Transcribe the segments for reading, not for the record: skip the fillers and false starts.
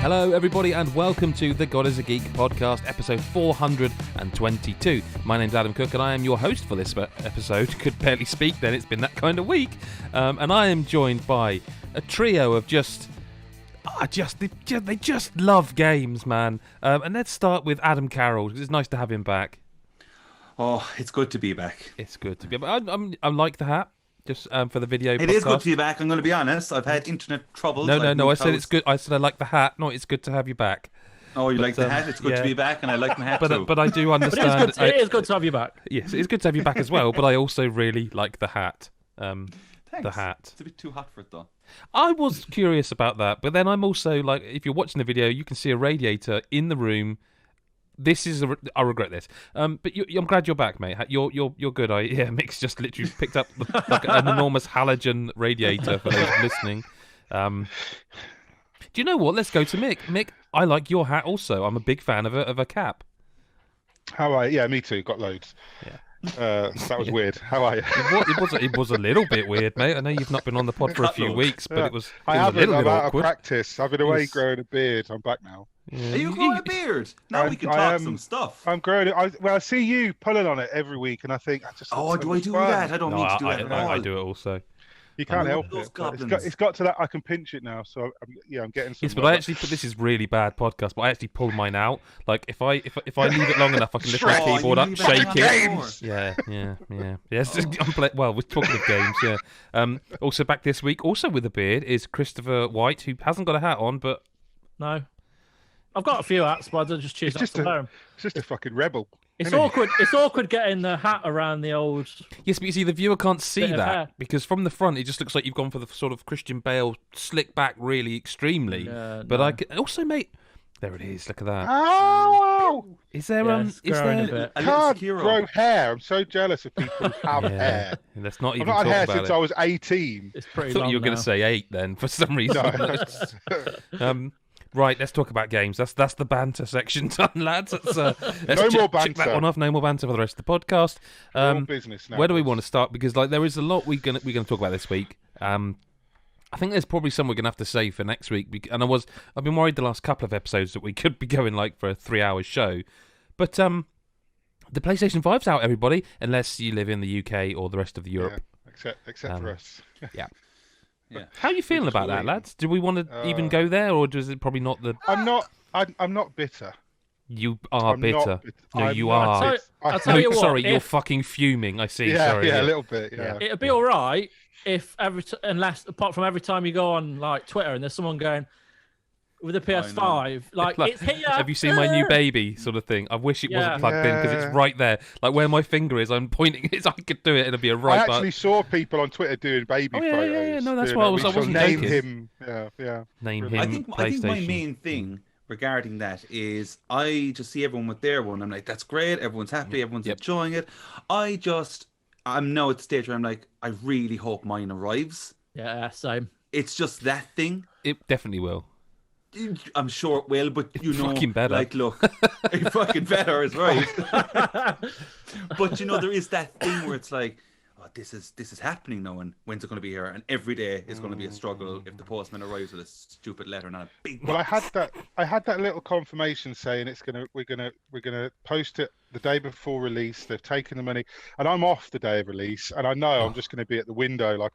Hello, everybody, and welcome to the God is a Geek podcast, episode 422. My name's Adam Cook, and I am your host for this episode. Could barely speak then, it's been that kind of week. And I am joined by a trio of they just love games, man. And let's start with Adam Carroll, because it's nice to have him back. Oh, it's good to be back. It's good to be back. I like the hat. Just for the video. It is good to be back. I'm going to be honest. I've had internet troubles. No. I said it's good. I said I like the hat. No, it's good to have you back. Oh, you like the hat? It's good to be back, and I like my hat too. But I do understand. It is good to have you back. Yes, it's good to have you back as well. But I also really like the hat. Thanks. The hat. It's a bit too hot for it, though. I was curious about that, but then I'm also like, if you're watching the video, you can see a radiator in the room. I regret this. But I'm glad you're back, mate. You're good. Mick's just literally picked up like an enormous halogen radiator for those listening. Do you know what? Let's go to Mick. Mick, I like your hat also. I'm a big fan of a cap. How are you? Yeah, me too. Got loads. Yeah. That was weird. How are you? It was a little bit weird, mate. I know you've not been on the pod for a few weeks, but it was I a little bit out awkward. Of practice. I've been away growing a beard. I'm back now. Yeah. Are you growing a beard? Now we can talk some stuff. I'm growing it. I see you pulling on it every week, and I think I just. Oh, do I do that? I don't need to do that at all. I do it also. You can't help it. It's got to that. I can pinch it now, so I'm getting some. Yes, but I actually put this is really bad podcast, but I actually pulled mine out. Like if I leave it long enough, I can lift my keyboard up, shake it. Yeah. Yes, well, we're talking of games. Yeah. Also back this week, also with a beard, is Christopher White, who hasn't got a hat on, but no, I've got a few hats, but I just choose not to wear them. It's just a fucking rebel. It's awkward. It's awkward getting the hat around the old. Yes, but you see, the viewer can't see that because from the front it just looks like you've gone for the sort of Christian Bale slick back, really extremely. But no. Also, mate, there it is. Look at that. Oh! Is there Is there? I can't grow hair. I'm so jealous of people who have hair. Let's not even. I've not talk had hair about since it. I was 18. It's pretty. I thought long you were going to say 8 then for some reason. No. Right, let's talk about games. That's the banter section done, lads. Let's no more banter. Check that one off. No more banter for the rest of the podcast. All business now. Where do we want to start? Because there is a lot we're gonna talk about this week. I think there's probably some we're gonna have to save for next week. And I've been worried the last couple of episodes that we could be going like for a 3-hour show. But the PlayStation 5's out, everybody, unless you live in the UK or the rest of Europe. Yeah, except for us. Yeah. Yeah. How are you feeling about that, lads? Do we want to even go there, or is it probably not the? I'm not bitter. You are bitter. No, you are. I'll tell you what. Sorry, you're fucking fuming. I see. Yeah, sorry. Yeah, a little bit. Yeah. It'd be all right if apart from every time you go on like Twitter and there's someone going with a PS5, like it's here. Have you seen my new baby sort of thing? I wish it wasn't plugged in because it's right there, like where my finger is. I'm pointing. I could do it. It'd be a right. I actually saw people on Twitter doing baby photos. Yeah. No, that's why I wasn't name joking. Him. Yeah. Name him. I think my main thing regarding that is I just see everyone with their one. I'm like, that's great. Everyone's happy. Everyone's enjoying it. I'm now at the stage where I'm like, I really hope mine arrives. Yeah, same. It's just that thing. It definitely will. I'm sure it will, but fucking better. Like, look, it fucking better is right. But there is that thing where it's like, oh, this is happening now, and when's it going to be here? And every day is going to be a struggle if the postman arrives with a stupid letter and a big box. Well, I had that little confirmation saying we're gonna post it the day before release. They've taken the money, and I'm off the day of release, and I know I'm just going to be at the window like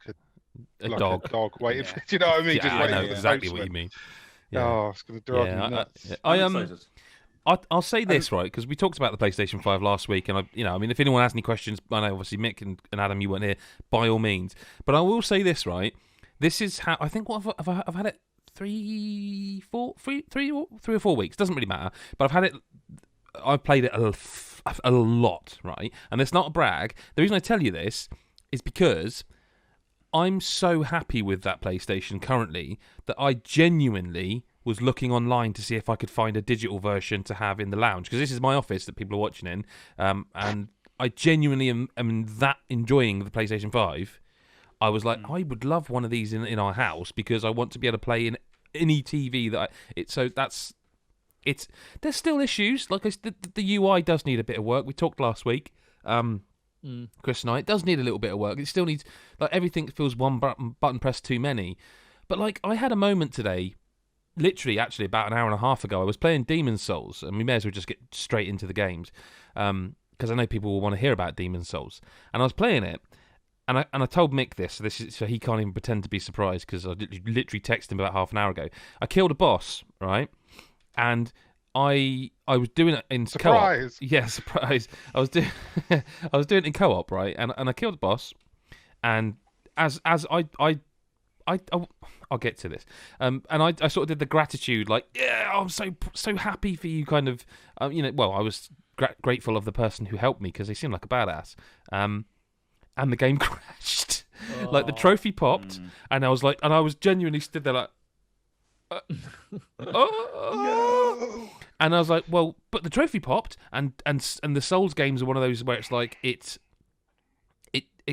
a dog waiting. For, do you know what I mean? Yeah, I know exactly what you mean. Yeah. Oh, it's going to drive me nuts. I'll say this, right, because we talked about the PlayStation 5 last week, and if anyone has any questions, I know obviously Mick and Adam, you weren't here, by all means. But I will say this, right? This is how I think. What I've had it 3 or 4 weeks. Doesn't really matter. But I've played it a lot, right? And it's not a brag. The reason I tell you this is because I'm so happy with that PlayStation currently that I genuinely was looking online to see if I could find a digital version to have in the lounge, because this is my office that people are watching in, and I genuinely am that enjoying the PlayStation 5. I was like, I would love one of these in our house because I want to be able to play in any TV there's still issues. Like the UI does need a bit of work. We talked last week. Chris and I, it does need a little bit of work. It still needs, like, everything feels one button press too many. But like, I had a moment today literally, actually, about an hour and a half ago, I was playing Demon's Souls, and we may as well just get straight into the games, because I know people will want to hear about Demon's Souls. And I was playing it, and I told Mick this, so he can't even pretend to be surprised, because I literally texted him about half an hour ago. I killed a boss, right? And I was doing it in Surprise! co-op. Yeah, surprise. I was doing it in co-op, right? And I killed the boss, and as I'll get to this. And I sort of did the gratitude, like, yeah, I'm so happy for you, kind of. Well, I was grateful of the person who helped me, because they seemed like a badass. And the game crashed. Like, the trophy popped, and I was like, and I was genuinely stood there like, No. and I was like, well, but the trophy popped, and the Souls games are one of those where it's like it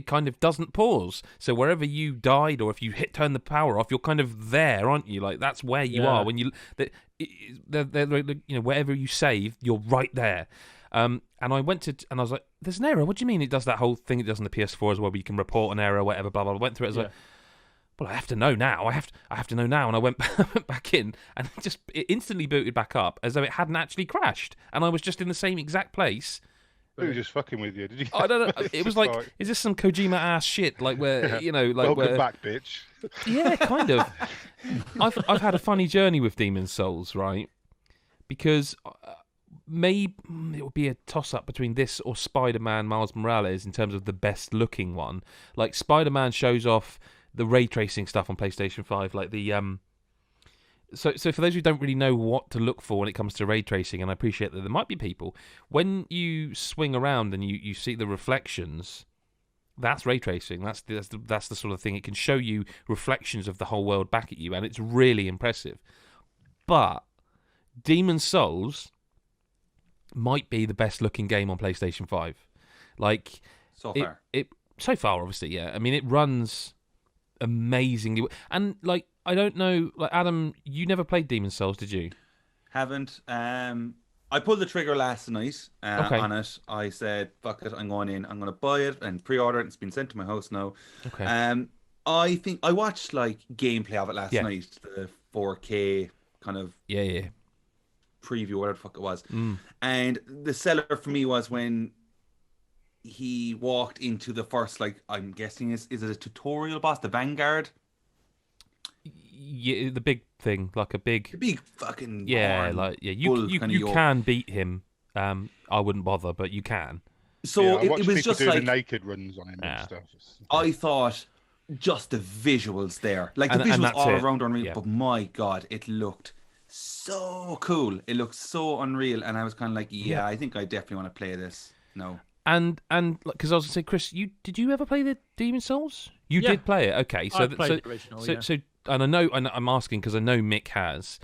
kind of doesn't pause. So wherever you died, or if you turn the power off, you're kind of there, aren't you? Like, that's where you are when you, wherever you save, you're right there. And I went to, and I was like, there's an error. What do you mean it does that whole thing it does on the PS4 as well, where you can report an error, whatever, blah, blah, blah. I went through it, I was like, well, I have to know now. I have to know now. And I went back in, and it instantly booted back up as though it hadn't actually crashed. And I was just in the same exact place. Who was just fucking with you? Did you? I don't know. It was like, is this some Kojima ass shit? Like, where, welcome back, bitch. Yeah, kind of. I've had a funny journey with Demon's Souls, right? Because maybe it would be a toss-up between this or Spider-Man Miles Morales in terms of the best-looking one. Like, Spider-Man shows off the ray tracing stuff on PlayStation 5, like the So for those who don't really know what to look for when it comes to ray tracing, and I appreciate that there might be people, when you swing around and you see the reflections, that's ray tracing. That's the sort of thing. It can show you reflections of the whole world back at you, and it's really impressive. But Demon's Souls might be the best looking game on PlayStation 5. Like, So far. So far, obviously, yeah. I mean, it runs amazingly, and like, I don't know, like, Adam, you never played Demon's Souls, did you? Haven't. I pulled the trigger last night on it. I said, fuck it, I'm going in. I'm going to buy it and pre-order it. It's been sent to my house now. Okay. I think I watched like gameplay of it last night, the 4K kind of preview, whatever the fuck it was. And the seller for me was when he walked into the first, like, I'm guessing is it a tutorial boss, the Vanguard? Yeah, the big thing, like a big fucking you can beat him. I wouldn't bother, but you can. So it was just like the naked runs on him and stuff. I thought just the visuals there, like the visuals all around on me, but my god, it looked so cool. It looked so unreal, and I was kind of like, I think I definitely want to play this. No. And because I was going to say, Chris, did you ever play the Demon's Souls? You did play it, okay? So I played the original. So and I know, and I'm asking because I know Mick has.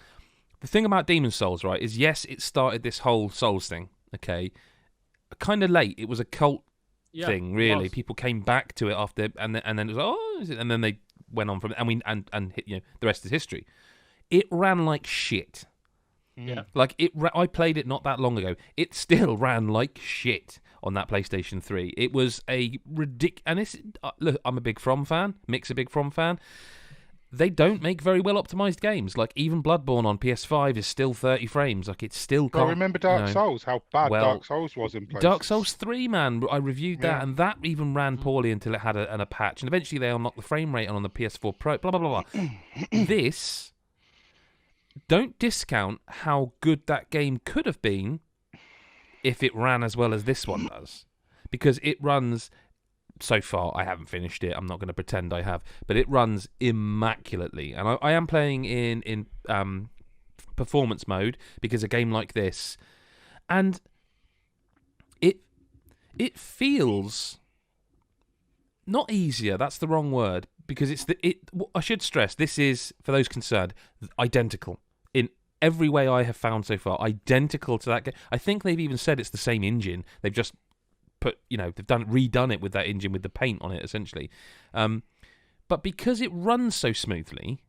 The thing about Demon's Souls, right, is yes, it started this whole Souls thing, okay, kind of late. It was a cult thing, really. People came back to it after, and then it was and then they went on from it, and the rest is history. It ran like shit. Yeah, like I played it not that long ago. It still ran like shit on that PlayStation 3. It was a ridiculous. Look, I'm a big From fan. Mick's a big From fan. They don't make very well optimized games. Like, even Bloodborne on PS5 is still 30 frames. Like, it's still. I remember Dark Souls. How bad Dark Souls was in places. Dark Souls 3, man. I reviewed that, and that even ran poorly until it had a patch, and eventually they unlocked the frame rate on the PS4 Pro. Blah blah blah blah. This. Don't discount how good that game could have been if it ran as well as this one does. Because it runs, so far, I haven't finished it, I'm not going to pretend I have, but it runs immaculately. And I am playing in performance mode, because a game like this, and it feels not easier, that's the wrong word, because I should stress, this is, for those concerned, identical. In every way I have found so far, identical to that game. I think they've even said it's the same engine. They've just redone it with that engine with the paint on it, essentially. But because it runs so smoothly,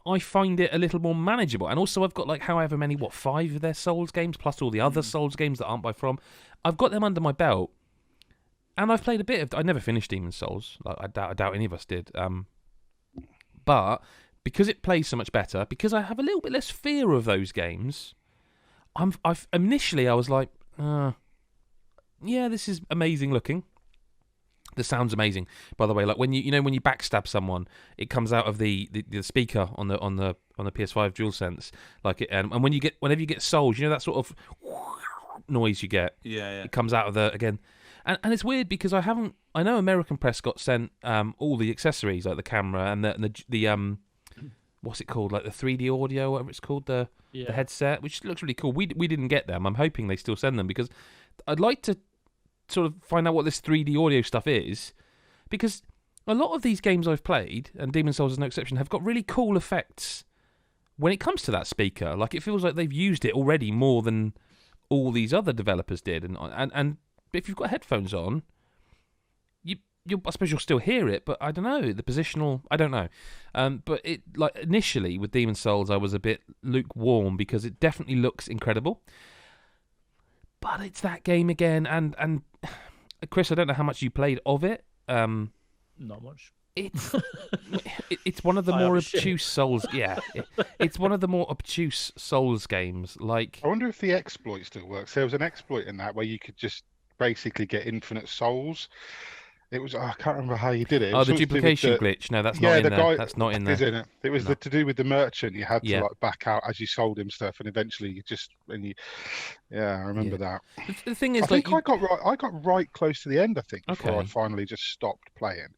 I find it a little more manageable. And also, I've got like however many, 5 of their Souls games, plus all the other Souls games that aren't by From. I've got them under my belt. And I've played a bit of. I never finished Demon's Souls. Like, I doubt any of us did. But because it plays so much better, because I have a little bit less fear of those games. Initially I was like, yeah, this is amazing looking. The sound's amazing, by the way. Like when you backstab someone, it comes out of the speaker on the PS5 DualSense. Like it, and whenever you get souls, you know that sort of noise you get. Yeah. It comes out of again, and it's weird because I know American Press got sent all the accessories like the camera and the what's it called, like the 3D audio, whatever it's called, the headset, which looks really cool. We didn't get them. I'm hoping they still send them because I'd like to sort of find out what this 3D audio stuff is, because a lot of these games I've played, and Demon's Souls is no exception, have got really cool effects when it comes to that speaker. Like it feels like they've used it already more than all these other developers did, and if you've got headphones on, I suppose you'll still hear it, but I don't know the positional. I don't know, but it like initially with Demon's Souls I was a bit lukewarm because it definitely looks incredible. But it's that game again, and Chris, I don't know how much you played of it. Not much. It's one of the more obtuse Souls. Yeah, it's one of the more obtuse Souls games. Like, I wonder if the exploit still works. There was an exploit in that where you could just basically get infinite souls. It was I can't remember how you did it. The duplication glitch. No, that's not in there. That's not in there. Isn't it? It was No. to do with the merchant. You had to like back out as you sold him stuff, and eventually I remember that. The thing is, I think I got right close to the end. I think before I finally just stopped playing.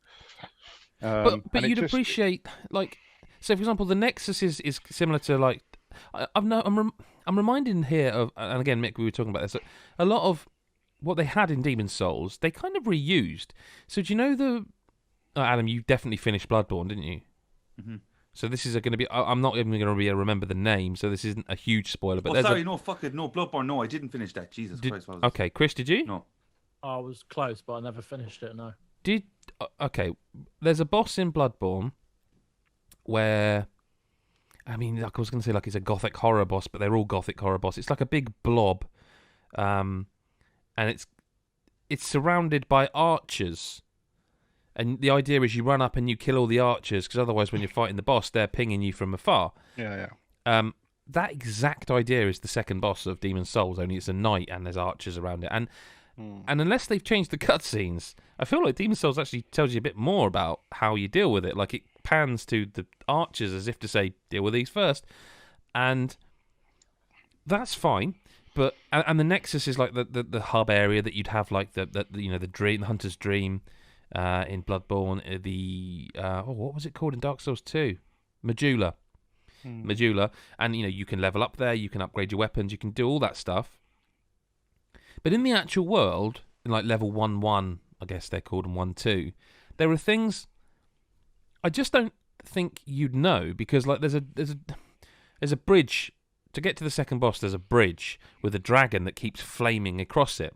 But you'd appreciate, like, so for example, the Nexus is similar to like I'm reminded here of, and again, Mick, we were talking about this. A lot of what they had in Demon's Souls, they kind of reused. So do you know Adam, you definitely finished Bloodborne, didn't you? Mm-hmm. So this is going to be, I'm not even going to be able to remember the name, so this isn't a huge spoiler. But no, Bloodborne, no, I didn't finish that. Jesus Christ. Okay, Chris, did you? No. I was close, but I never finished it, no. Okay, there's a boss in Bloodborne where, I mean, like I was going to say, like it's a gothic horror boss, but they're all gothic horror boss. It's like a big blob, and it's surrounded by archers, and the idea is you run up and you kill all the archers, because otherwise when you're fighting the boss they're pinging you from afar. That exact idea is the second boss of Demon's Souls, only it's a knight and there's archers around it, and unless they've changed the cutscenes, I feel like Demon's Souls actually tells you a bit more about how you deal with it. Like it pans to the archers as if to say, deal with these first, and that's fine. But and the Nexus is like the hub area that you'd have, like the dream, the hunter's dream, in Bloodborne. What was it called in Dark Souls 2? Medulla, and you can level up there, you can upgrade your weapons, you can do all that stuff. But in the actual world, in like level 1-1, I guess they're called, and 1-2, there are things I just don't think you'd know, because like there's a bridge. To get to the second boss, there's a bridge with a dragon that keeps flaming across it.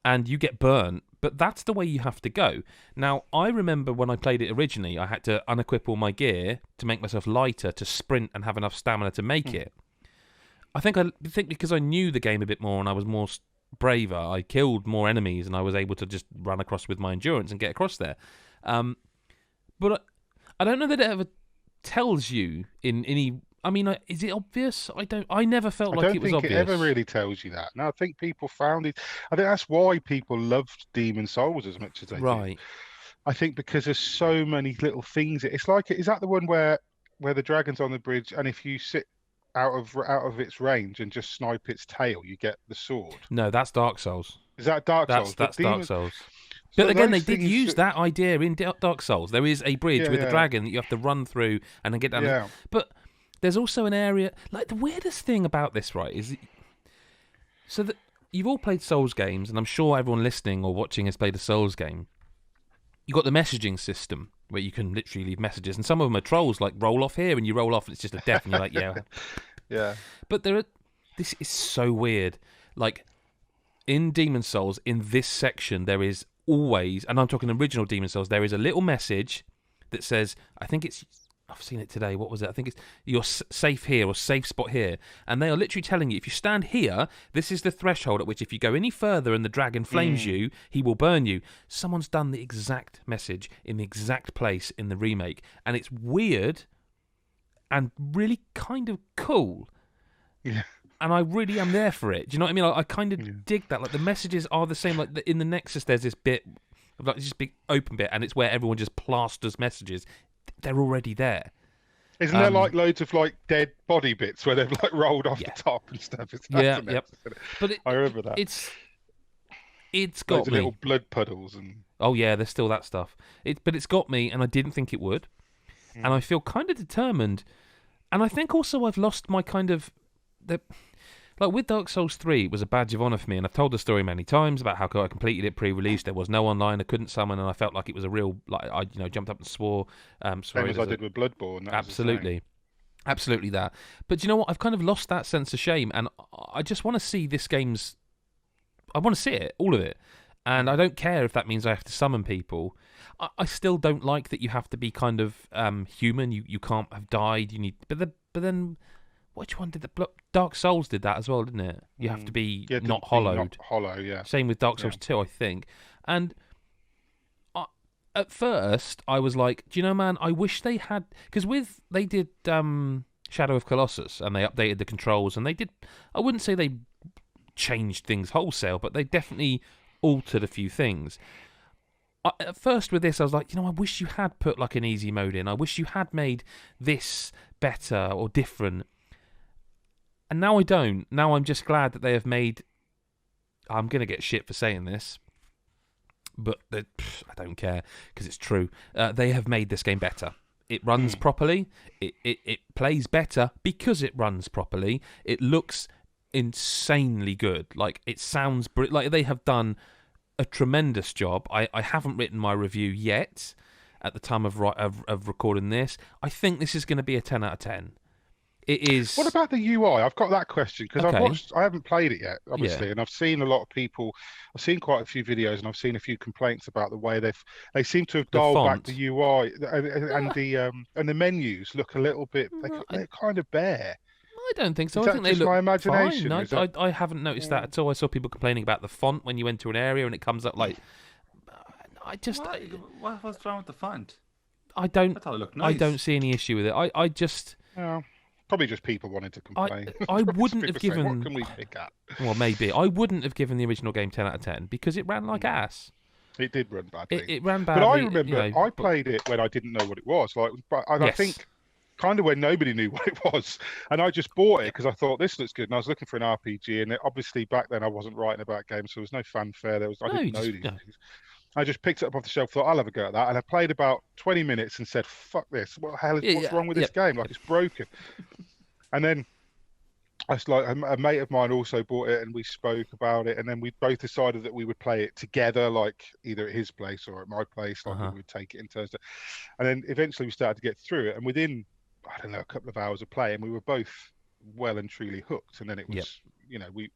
And you get burnt, but that's the way you have to go. Now, I remember when I played it originally, I had to unequip all my gear to make myself lighter, to sprint and have enough stamina to make it. I think because I knew the game a bit more and I was more braver, I killed more enemies and I was able to just run across with my endurance and get across there. But I don't know that it ever tells you in any... I mean, is it obvious? I never felt like it was obvious. I don't think it ever really tells you that. No, I think people found it. I think that's why people loved Demon's Souls as much as they did. I think because there's so many little things. It's like, is that the one where the dragon's on the bridge, and if you sit out of its range and just snipe its tail, you get the sword? No, that's Dark Souls. Is that Dark Souls? That's Dark Souls. But again, they did use that idea in Dark Souls. There is a bridge with a dragon that you have to run through and then get down. Yeah. But there's also an area, like the weirdest thing about this, right, is so that you've all played Souls games, and I'm sure everyone listening or watching has played a Souls game. You've got the messaging system where you can literally leave messages, and some of them are trolls, like roll off here, and you roll off and it's just a death, and you're like, yeah. Yeah. But this is so weird. Like, in Demon's Souls, in this section, there is always, and I'm talking original Demon's Souls, there is a little message that says, I've seen it today. What was it? I think it's you're safe here or safe spot here. And they are literally telling you, if you stand here, this is the threshold at which if you go any further and the dragon flames you, he will burn you. Someone's done the exact message in the exact place in the remake. And it's weird and really kind of cool. Yeah. And I really am there for it. Do you know what I mean? I kind of dig that. Like the messages are the same. Like in the Nexus, there's this bit, like this big open bit, and it's where everyone just plasters messages. They're already there. Isn't there like loads of like dead body bits where they've like rolled off the top and stuff? Yep. But I remember that. It's got loads me. Of little blood puddles and. Oh yeah, there's still that stuff. But it's got me, and I didn't think it would, and I feel kind of determined, and I think also I've lost my kind of like with Dark Souls 3, it was a badge of honour for me, and I've told the story many times about how I completed it pre-release. There was no online, I couldn't summon, and I felt like it was a real, like I jumped up and swore. Same as I did with Bloodborne. Absolutely that. But do you know what? I've kind of lost that sense of shame, and I just want to see this game's. I want to see it, all of it, and I don't care if that means I have to summon people. I still don't like that you have to be kind of human. You can't have died. You need, but then. Which one did that? Dark Souls did that as well, didn't it? You have to be not hollowed. Not hollow, yeah. Same with Dark Souls 2, I think. And at first, I was like, do you know, man, I wish they had... Because they did Shadow of Colossus, and they updated the controls, and they did... I wouldn't say they changed things wholesale, but they definitely altered a few things. At first with this, I was like, I wish you had put like an easy mode in. I wish you had made this better or different. And now I don't. Now I'm just glad that they have made... I'm going to get shit for saying this, but I don't care, because it's true. They have made this game better. It runs properly. It plays better because it runs properly. It looks insanely good. Like, it sounds... like, they have done a tremendous job. I haven't written my review yet at the time of recording this. I think this is going to be a 10 out of 10. It is. What about the UI? I've got that question because I haven't played it yet, obviously, and I've seen a lot of people. I've seen quite a few videos, and I've seen a few complaints about the way they seem to have dialed back the UI and the menus look a little bit. They're kind of bare. I don't think so. Is I think that they look my imagination? Fine. I haven't noticed that at all. I saw people complaining about the font when you enter an area and it comes up like. What's wrong with the font? I thought it looked nice. I don't see any issue with it. I just. Probably just people wanted to complain. I wouldn't have given... What can we pick at? Well, maybe. I wouldn't have given the original game 10 out of 10 because it ran like ass. It did run badly. It ran badly. But I remember I played it when I didn't know what it was. I think kind of when nobody knew what it was. And I just bought it because I thought this looks good. And I was looking for an RPG. And obviously back then I wasn't writing about games. So there was no fanfare. I didn't know these things. I just picked it up off the shelf, thought I'll have a go at that, and I played about 20 minutes and said, "Fuck this! What the hell what's wrong with this game? Like it's broken." And then a mate of mine also bought it, and we spoke about it, and then we both decided that we would play it together, like either at his place or at my place, like we would take it in turns. And then eventually we started to get through it, and within I don't know a couple of hours of play, and we were both well and truly hooked. And then it was,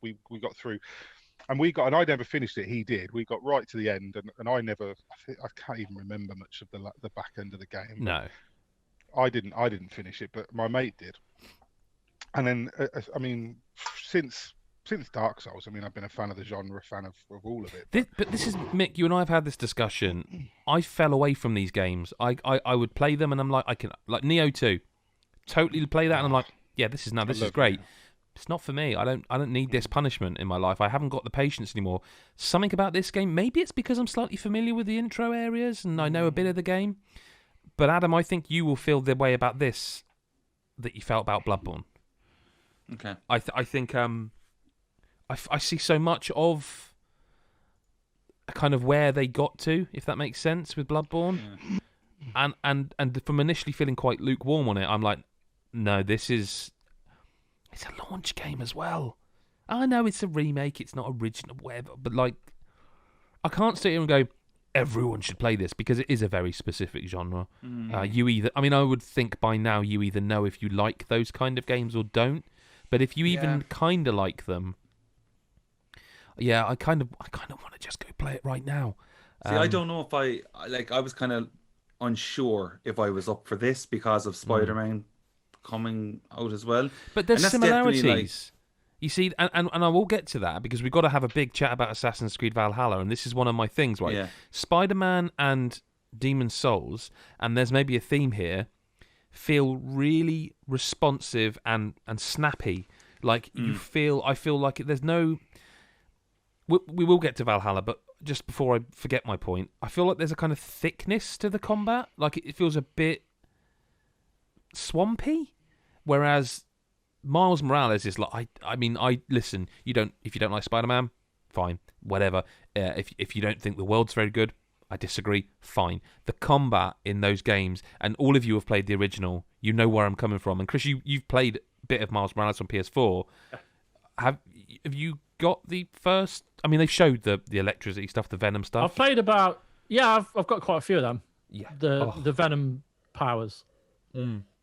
we got through. And I never finished it. He did. We got right to the end, and I can't even remember much of the back end of the game. No, I didn't finish it, but my mate did. And then, since Dark Souls, I've been a fan of the genre, fan of all of it. But this is Mick. You and I have had this discussion. I fell away from these games. I would play them, and I'm like, I can like Neo 2, totally play that, and I'm like, yeah, this is great. Neo. It's not for me. I don't need this punishment in my life. I haven't got the patience anymore. Something about this game, maybe it's because I'm slightly familiar with the intro areas and I know a bit of the game. But Adam, I think you will feel the way about this that you felt about Bloodborne. Okay. I think I see so much of kind of where they got to, if that makes sense, with Bloodborne. Yeah. And from initially feeling quite lukewarm on it, I'm like, no, this is... It's a launch game as well. I know it's a remake, it's not original, whatever, but like, I can't sit here and go, everyone should play this, because it is a very specific genre. I would think by now you either know if you like those kind of games or don't, but if you even kind of like them, I kind of want to just go play it right now. See, I don't know if I was kind of unsure if I was up for this because of Spider-Man coming out as well, but there's similarities. You see, and I will get to that because we've got to have a big chat about Assassin's Creed Valhalla, and this is one of my things, right? Yeah. Spider-Man and Demon's Souls, and there's maybe a theme here. feel really responsive and snappy. Like I feel like there's no. We will get to Valhalla, but just before I forget my point, I feel like there's a kind of thickness to the combat. Like it feels a bit swampy, whereas Miles Morales is like I listen. If you don't like Spider-Man, fine, whatever. If you don't think the world's very good, I disagree. Fine. The combat in those games, and all of you have played the original, you know where I'm coming from. And Chris, you've played a bit of Miles Morales on PS4. Have you got the first? I mean, they've showed the electricity stuff, the Venom stuff. I've played about I've got quite a few of them. Yeah. The Venom powers.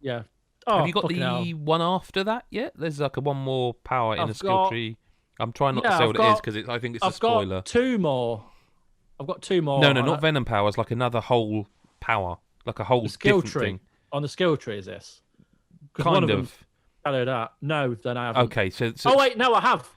Yeah. Oh, have you got the one after that yet? There's like one more power in the skill tree. I'm trying not to say what it is because I think it's a spoiler. I've got two more. No, not Venom powers. Like another whole power, like a whole skill different tree. thing. On the skill tree is this? Kind of. Hello, that. No, then I haven't. Okay, so oh wait, no, I have.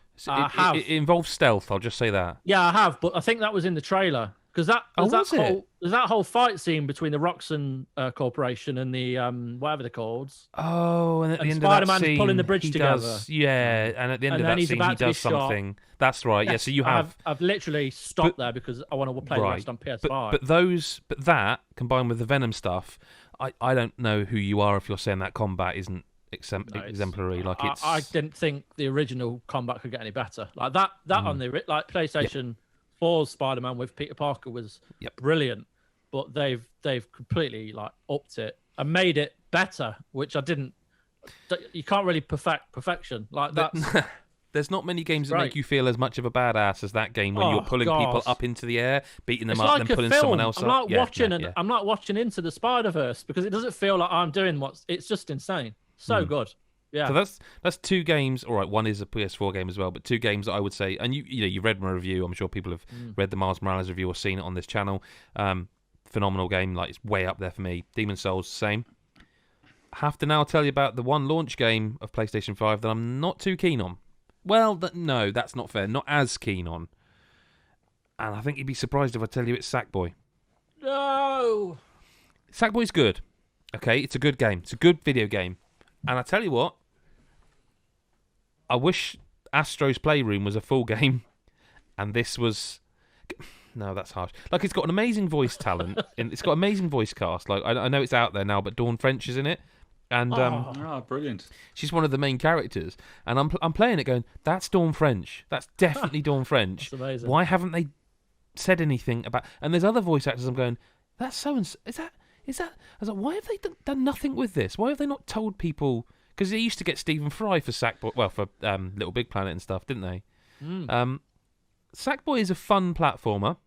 It involves stealth. I'll just say that. Yeah, I have, but I think that was in the trailer because there's that whole fight scene between the Roxxon Corporation and the whatever they're called. Oh, and at the end Spider-Man's of that scene, pulling the bridge together. And at the end of that scene, he does something. Shot. That's right. Yes, yeah, so you have. I've literally stopped there because I want to play the rest on PS5. But that combined with the Venom stuff, I don't know who you are if you're saying that combat isn't exemplary. Like I didn't think the original combat could get any better. Like that on the PlayStation 4's Spider-Man with Peter Parker was brilliant, but they've completely like upped it and made it better, which I didn't. You can't really perfect perfection like that. There's not many games that make you feel as much of a badass as that game when you're pulling people up into the air, beating them up, and then pulling someone else up. I'm like watching Into the Spider-Verse because it doesn't feel like I'm doing it's just insane. So good. Yeah. So that's two games. All right, one is a PS4 game as well, but two games that I would say, and you read my review. I'm sure people have read the Miles Morales review or seen it on this channel. Phenomenal game, like it's way up there for me. Demon's Souls, same. Have to now tell you about the one launch game of PlayStation 5 that I'm not too keen on. Well, no, that's not fair. Not as keen on. And I think you'd be surprised if I tell you it's Sackboy. No. Sackboy's good. Okay, it's a good game. It's a good video game. And I tell you what, I wish Astro's Playroom was a full game, and this was. No, that's harsh. Like it's got an amazing voice talent, and it's got amazing voice cast. Like I know it's out there now, but Dawn French is in it, and brilliant. She's one of the main characters, and I'm playing it, going, that's Dawn French. That's definitely Dawn French. That's amazing. Why haven't they said anything about? And there's other voice actors. I'm going, that's so. Is that? I was like, why have they done nothing with this? Why have they not told people? Because they used to get Stephen Fry for Sackboy, well, for Little Big Planet and stuff, didn't they? Sackboy is a fun platformer.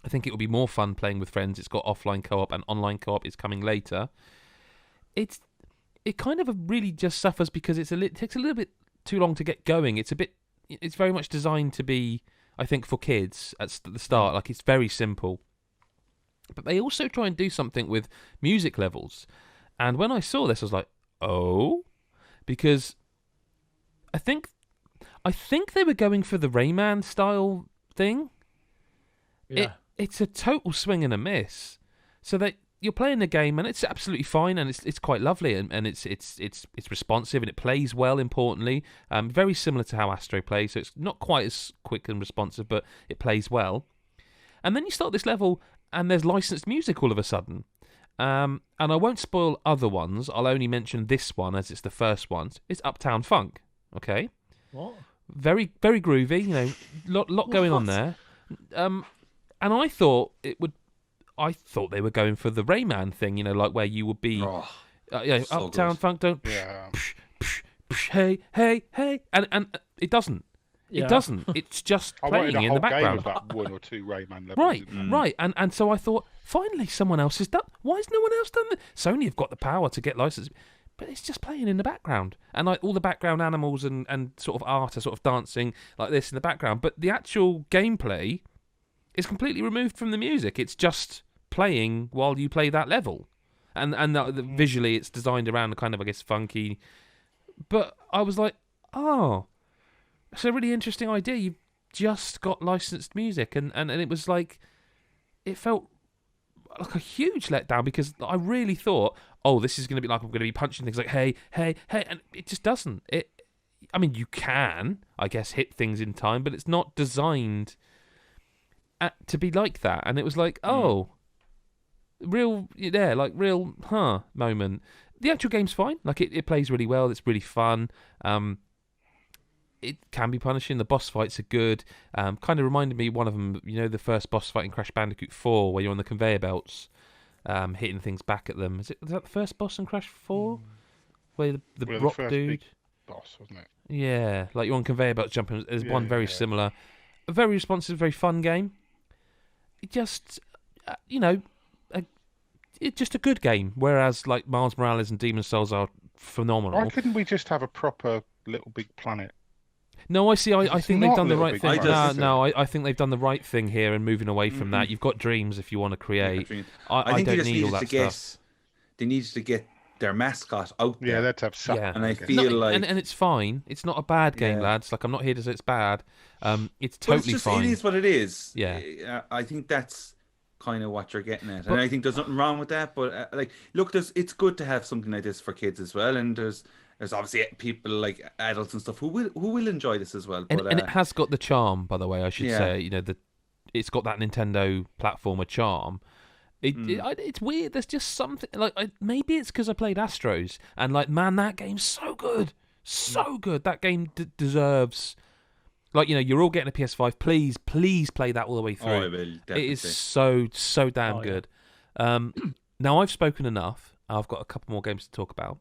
I think it will be more fun playing with friends. It's got offline co-op, and online co-op is coming later. It kind of really just suffers because it takes a little bit too long to get going. It's very much designed to be, I think, for kids at the start. Like it's very simple. But they also try and do something with music levels. And when I saw this, I was like, oh? Because I think they were going for the Rayman style thing. Yeah. It's a total swing and a miss. So that you're playing the game and it's absolutely fine and it's quite lovely and it's responsive and it plays well, importantly. Very similar to how Astro plays, so it's not quite as quick and responsive, but it plays well. And then you start this level and there's licensed music all of a sudden. And I won't spoil other ones. I'll only mention this one as it's the first one. It's Uptown Funk. Okay? What? Very, very groovy. Lot going on there. And I thought I thought they were going for the Rayman thing. Like where you would be. So Uptown good. Funk. Don't. Yeah. Hey, and it doesn't. Yeah. It doesn't. It's just I wanted playing a in the whole game background. of that one or two Rayman levels. Right, in right. And so I thought, finally someone else has done. Why has no one else done this? Sony have got the power to get licensed, but it's just playing in the background. And like all the background animals and sort of art are sort of dancing like this in the background. But the actual gameplay is completely removed from the music. It's just playing while you play that level. And visually it's designed around a kind of, I guess, funky. But I was like, oh, it's a really interesting idea. You've just got licensed music, and it was like, it felt like a huge letdown because I really thought, oh, this is going to be like I'm going to be punching things like hey, and it just doesn't. I mean, you can, I guess, hit things in time, but it's not designed to be like that. And it was like, oh, real moment. The actual game's fine. Like it plays really well. It's really fun. It can be punishing. The boss fights are good. Kind of reminded me one of them. You know, the first boss fight in Crash Bandicoot 4, where you're on the conveyor belts, hitting things back at them. Was that the first boss in Crash 4, where the rock first dude? big boss, wasn't it? Yeah, like you're on conveyor belts jumping. There's one very similar, a very responsive, very fun game. It just, it's just a good game. Whereas like Miles Morales and Demon's Souls are phenomenal. Why couldn't we just have a proper Little Big Planet? No, I see. I think they've done the right thing. I think they've done the right thing here and moving away from that. You've got dreams if you want to create. I think don't need all that stuff. They need to get their mascot out there. Yeah, they'd have something. Yeah. And I feel like... And it's fine. It's not a bad game, lads. Like, I'm not here to say it's bad. It's totally fine. It is what it is. Yeah. I think that's kind of what you're getting at. And I think there's nothing wrong with that. But, look, it's good to have something like this for kids as well. And there's obviously people like adults and stuff who will enjoy this as well. But, and it has got the charm, by the way, I should say. You know, it's got that Nintendo platformer charm. It's weird. There's just something like maybe it's because I played Astros and like, man, that game's so good, so good. That game deserves, like, you're all getting a PS5. Please play that all the way through. Oh, I will, definitely. It is so damn good. Now I've spoken enough. I've got a couple more games to talk about,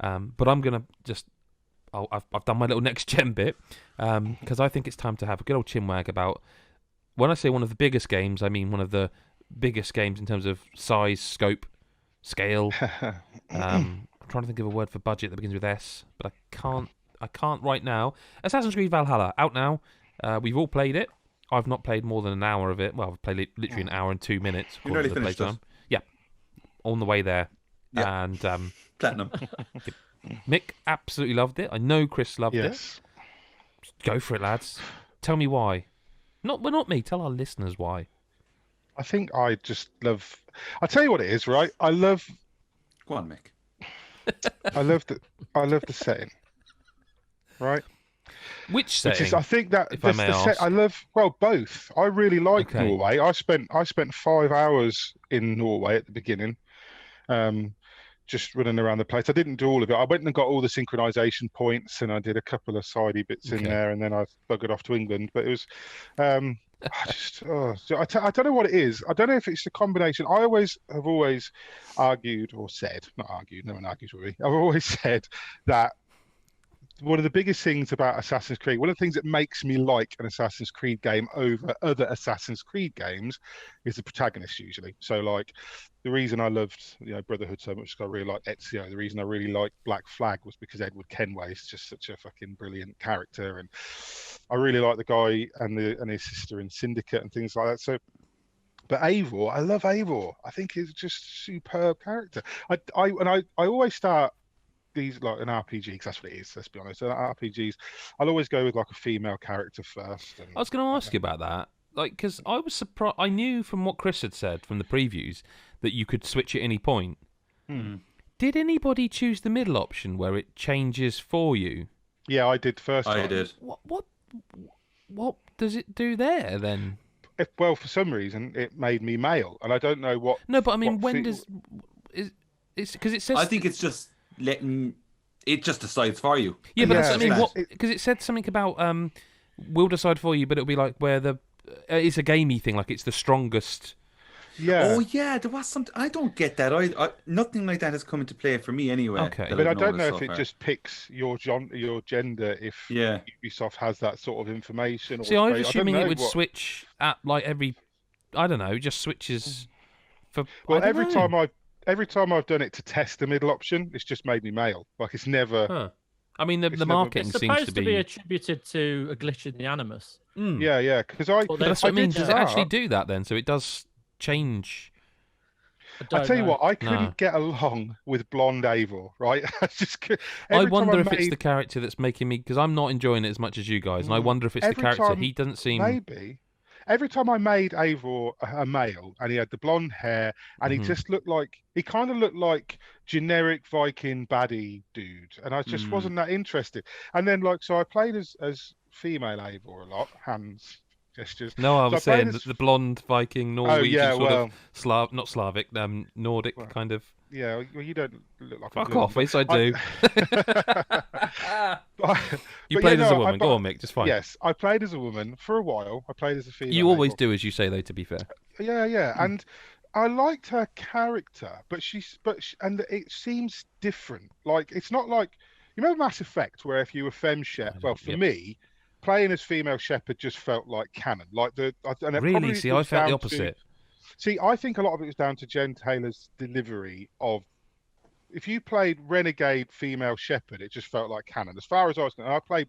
but I'm gonna just. I've done my little next gen bit because I think it's time to have a good old chinwag about. When I say one of the biggest games, I mean one of the biggest games in terms of size, scope, scale. I'm trying to think of a word for budget that begins with S, but I can't right now. Assassin's Creed Valhalla, out now. We've all played it. I've not played more than an hour of it. Well, I've played literally an hour and 2 minutes. You nearly finished it. Yeah, on the way there. Yeah. And Platinum. Mick absolutely loved it. I know Chris loved it. Go for it, lads. Tell me why. Not me. Tell our listeners why. I think I just love. I'll tell you what it is, right? I love. Go on, Mick. I love the setting, right? Which setting? I think that if I may ask. I love both. I really like Norway. I spent 5 hours in Norway at the beginning, just running around the place. I didn't do all of it. I went and got all the synchronization points, and I did a couple of sidey bits in there, and then I buggered off to England. But it was. I don't know what it is. I don't know if it's the combination. I have always argued or said, not argued, no one argues with me. I've always said that one of the biggest things about Assassin's Creed, one of the things that makes me like an Assassin's Creed game over other Assassin's Creed games is the protagonist usually. So like the reason I loved Brotherhood so much is I really liked Ezio. The reason I really liked Black Flag was because Edward Kenway is just such a fucking brilliant character, and I really like the guy and his sister in Syndicate and things like that. So but Eivor, I love Eivor. I think he's just a superb character. I always start these like an RPG because that's what it is. Let's be honest. RPGs, I'll always go with like a female character first. I was going to ask you about that, like, because I was surprised. I knew from what Chris had said from the previews that you could switch at any point. Did anybody choose the middle option where it changes for you? Yeah, I did first. I did. What does it do there then? Well, for some reason, it made me male, and I don't know what. No, but I mean, when does it's because it says? I think it's just letting it just decides for you. Yeah, but that's, I mean, what? Because it said something about will decide for you, but it'll be like where the it's a gamey thing, like it's the strongest. Yeah. Oh yeah, there was something. I don't get that. I nothing like that has come into play for me anyway. Okay, but I don't know if it just picks your gender if Ubisoft has that sort of information. See, I was assuming it would switch at like every. I don't know, just switches for. Well, every time I've done it to test the middle option, it's just made me male. Like it's never. Huh. I mean, the marketing it's seems supposed to be attributed to a glitch in the Animus. Yeah, because that's what I mean. Does it actually do that then? So it does change. I tell you what, I couldn't get along with blonde Eivor, right? I wonder if it's the character that's making me, because I'm not enjoying it as much as you guys, and I wonder if it's the character. He doesn't seem. Maybe. every time I made Eivor a male, and he had the blonde hair, and he just looked like he kind of looked like generic Viking baddie dude, and I just wasn't that interested. And then so I played as female Eivor a lot, hands gestures. No, I So was played saying as the blonde Viking, oh Norwegian yeah, sort well, of not Slavic, Nordic well, kind of. yeah. Well, you don't look like Fuck a blonde, off, yes I do. You but played yeah, as a no, woman. Go on, Mick. Just fine. yes, I played as a woman for a while. I played as a female. You always Eivor. do, as you say, though. To be fair. Yeah, yeah, and I liked her character, and it seems different. Like it's not like you remember Mass Effect, where if you were femme shep, well, for me, playing as female Shepard just felt like canon. Like and it Really? probably See, was I felt the down opposite. See, I think a lot of it was down to Jen Taylor's delivery of. If you played Renegade female Shepard, it just felt like canon. As far as I was concerned, I played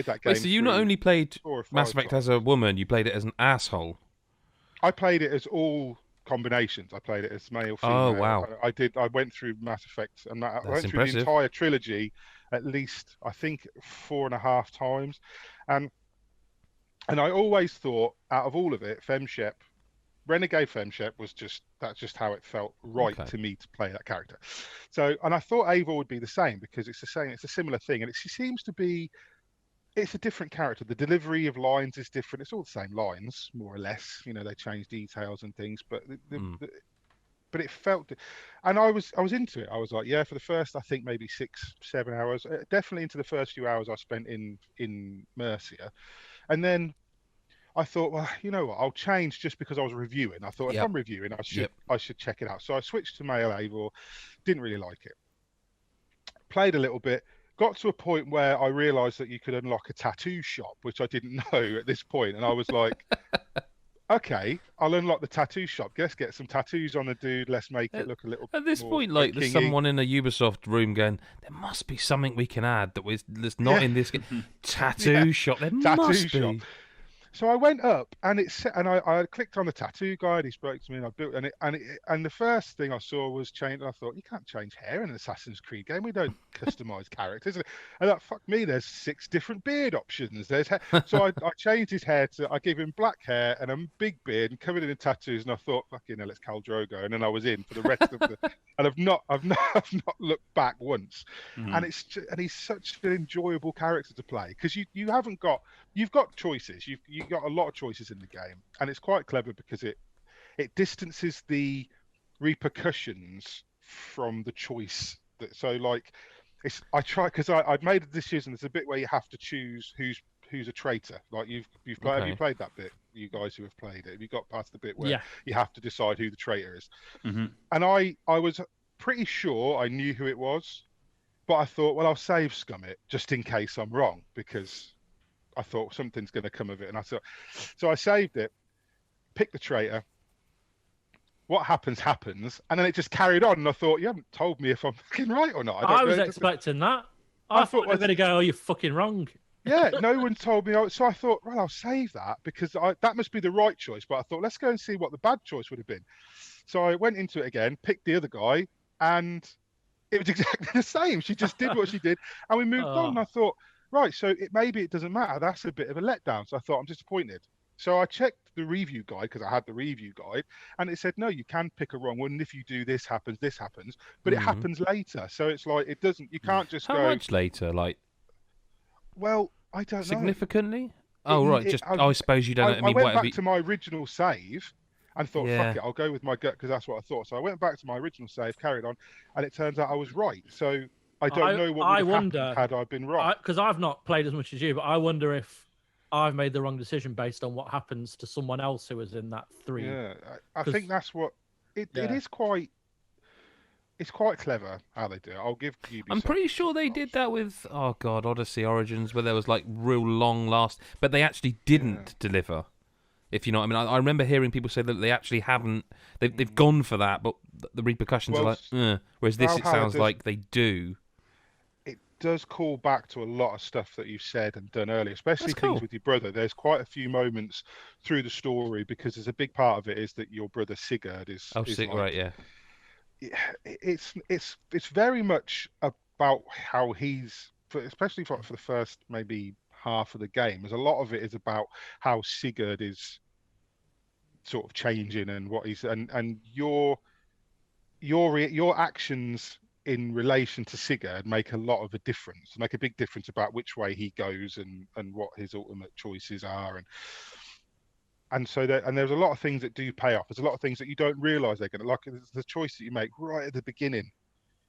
that game. Wait, so you not only played 4 or 5 Mass Effect times. as a woman, you played it as an asshole. I played it as all combinations. I played it as male, female. Oh, wow. I did. I went through Mass Effect, and I went through impressive. the entire trilogy at least, I think, 4.5 times, and I always thought, out of all of it, FemShep, Renegade FemShep was that's just how it felt right to me to play that character. So, and I thought Eivor would be the same because it's a similar thing, and she seems to be. It's a different character. The delivery of lines is different. It's all the same lines, more or less. You know, they change details and things, but but it felt, and I was into it. I was like, yeah, for the first, I think maybe 6-7 hours, definitely into the first few hours I spent in Mercia, and then I thought, well, you know what, I'll change just because I was reviewing. I thought if I'm reviewing, I should check it out. So I switched to male Eivor. Didn't really like it. Played a little bit. Got to a point where I realised that you could unlock a tattoo shop, which I didn't know at this point, and I was like, okay, I'll unlock the tattoo shop. Let's get some tattoos on the dude. Let's make it look a little. At this more point, like there's Viking-y. someone in a Ubisoft room going, "There must be something we can add that's not in this game." Tattoo shop. There must shop. be. So I went up and I clicked on the tattoo guide. He spoke to me and I built and the first thing I saw was change. I thought, you can't change hair in an Assassin's Creed game. We don't customize characters. And I thought, fuck me, there's 6 different beard options. There's hair. So I changed his hair I gave him black hair and a big beard and covered it in tattoos. And I thought, fucking hell, it's Khal Drogo. And then I was in for the rest of the. And I've not looked back once. And and he's such an enjoyable character to play because you've got choices. You've got a lot of choices in the game, and it's quite clever because it distances the repercussions from the choice. So like, I try because I'd made a decision. There's a bit where you have to choose who's a traitor. Like you've played, have you played that bit? You guys who have played it, have you got past the bit where you have to decide who the traitor is? And I was pretty sure I knew who it was, but I thought, well, I'll save scum it just in case I'm wrong because I thought something's going to come of it. And I thought, so I saved it, picked the traitor. What happens. And then it just carried on. And I thought, you haven't told me if I'm fucking right or not. I was expecting that. I thought they were going to go, oh, you're fucking wrong. Yeah, no one told me. So I thought, well, I'll save that because that must be the right choice. But I thought, let's go and see what the bad choice would have been. So I went into it again, picked the other guy, and it was exactly the same. She just did what she did. And we moved on. And I thought, right, so maybe it doesn't matter. That's a bit of a letdown. So I thought, I'm disappointed. So I checked the review guide because I had the review guide, and it said, no, you can pick a wrong one. And if you do this happens, but it happens later. So it's like, it doesn't, you can't just How much later? Like, well, I don't know. Significantly? Oh, right. I suppose you don't. I went back to my original save and thought, fuck it, I'll go with my gut because that's what I thought. So I went back to my original save, carried on, and it turns out I was right. So I don't know what would have happened had I been wrong. Because I've not played as much as you, but I wonder if I've made the wrong decision based on what happens to someone else who was in that 3. Yeah, I think that's what it is quite. It's quite clever how they do it. I'll give Ubisoft. I'm pretty sure they did that with Odyssey Origins, where there was like real long last, but they actually didn't deliver. If you know what I mean, I remember hearing people say that they actually haven't. They've gone for that, but the repercussions are like. Whereas this, it sounds like they do. It does call back to a lot of stuff that you've said and done earlier, especially things with your brother. There's quite a few moments through the story because there's a big part of it is that your brother Sigurd is. Right, yeah. It's very much about how he's, especially for the first maybe half of the game. There's a lot of it is about how Sigurd is sort of changing and what he's and your actions in relation to Sigurd make a lot of a difference, make a big difference about which way he goes and what his ultimate choices are, and so that, and there's a lot of things that do pay off. There's a lot of things that you don't realize they're going to, like the choice that you make right at the beginning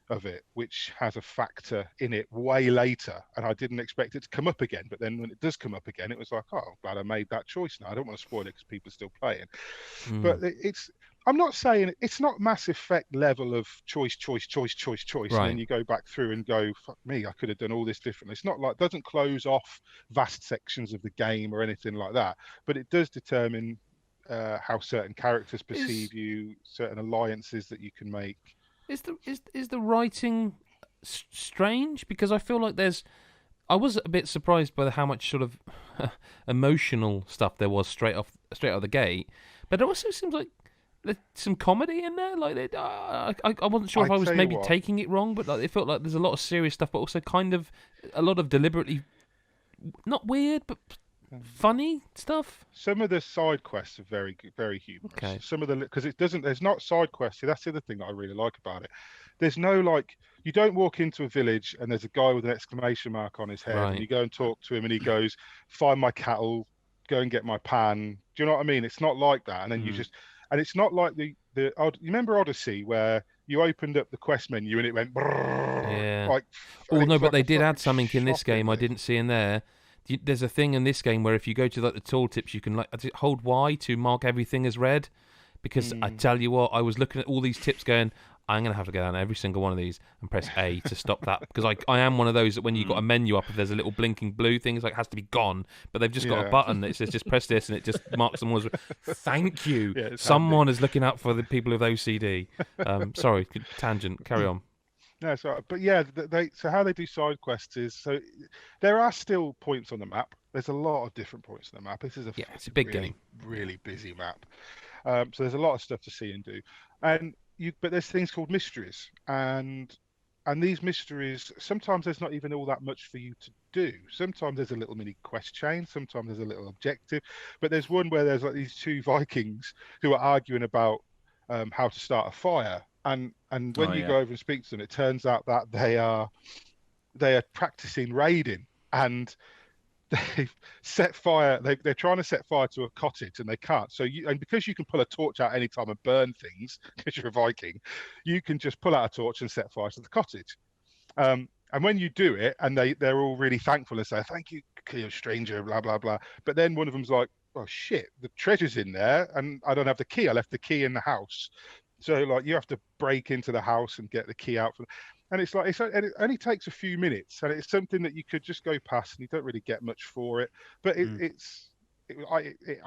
of it, which has a factor in it way later, and I didn't expect it to come up again, but then when it does come up again, it was like, oh, I'm glad I made that choice. Now I don't want to spoil it because people are still playing. But it's, I'm not saying it's not Mass Effect level of choice, Right. and then you go back through and go, fuck me, I could have done all this differently. It's not like, doesn't close off vast sections of the game or anything like that, but it does determine how certain characters perceive you, certain alliances that you can make. Is the writing strange? Because I feel like I was a bit surprised by how much sort of emotional stuff there was straight out of the gate, but it also seems like there's some comedy in there. Like I wasn't sure if I was maybe taking it wrong, but like it felt like there's a lot of serious stuff, but also kind of a lot of deliberately not weird, but funny stuff. Some of the side quests are very humorous. Okay. Some of the, because it doesn't, there's not side quests. See, that's the other thing that I really like about it. There's no, like, you don't walk into a village and there's a guy with an exclamation mark on his head, Right. and you go and talk to him and he goes, find my cattle, go and get my pan. Do you know what I mean? It's not like that. And then you just, and it's not like you remember Odyssey, where you opened up the quest menu and it went Yeah. like, Oh no, but like they did add fucking something in this game I shockingly. didn't see in there. There's a thing in this game where if you go to like the tooltips, you can like hold Y to mark everything as red. Because I tell you what, I was looking at all these tips going, I'm going to have to go down every single one of these and press A to stop that. Because I am one of those that when you've got a menu up, if there's a little blinking blue thing, it's like it has to be gone. But they've just got a button that says just press this and it just marks them all as thank you. Yeah, it's Someone is looking out for the people with OCD. Sorry, tangent, carry on. No, so but yeah, so how they do side quests is, so there are still points on the map. There's a lot of different points on the map. This is It's a big really, game. really busy map. So there's a lot of stuff to see and do, but there's things called mysteries, and these mysteries, sometimes there's not even all that much for you to do. Sometimes there's a little mini quest chain, sometimes there's a little objective, but there's one where there's like these two Vikings who are arguing about how to start a fire. And when you go over and speak to them, it turns out that they are practicing raiding, and they've set fire. They're trying to set fire to a cottage, and they can't. So because you can pull a torch out any time and burn things, because you're a Viking, you can just pull out a torch and set fire to the cottage. And when you do it, and they're all really thankful and say, "Thank you, stranger," blah blah blah. But then one of them's like, "Oh shit, the treasure's in there, and I don't have the key. I left the key in the house." So like you have to break into the house and get the key out, and it's like and it only takes a few minutes, and it's something that you could just go past, and you don't really get much for it. But it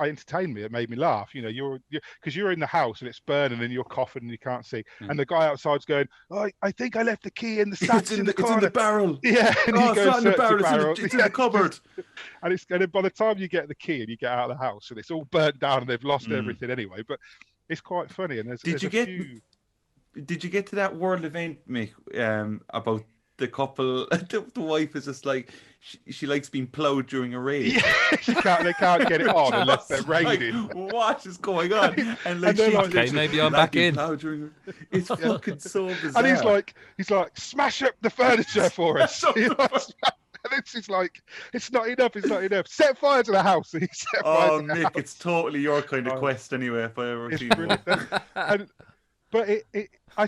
entertained me. It made me laugh. You know, because you're in the house and it's burning and you're coughing and you can't see, and the guy outside's going, "Oh, I think I left the key in the sack. It's in the barrel. Yeah, and oh, it's not in the barrel. barrel. It's in the cupboard. And then by the time you get the key and you get out of the house, and it's all burnt down and they've lost everything anyway. But it's quite funny, and Did you get to that world event, Mick, about the couple? The wife is just like she likes being ploughed during a raid. Yeah, they can't get it on unless they're raiding. Like, what is going on? And like, And she's okay, maybe I'm back in. It's fucking so bizarre. And he's like, smash up the furniture for us. And it's like, it's not enough. It's not enough. Set fire to the house. Mick, it's totally your kind of quest anyway. If I ever see one. But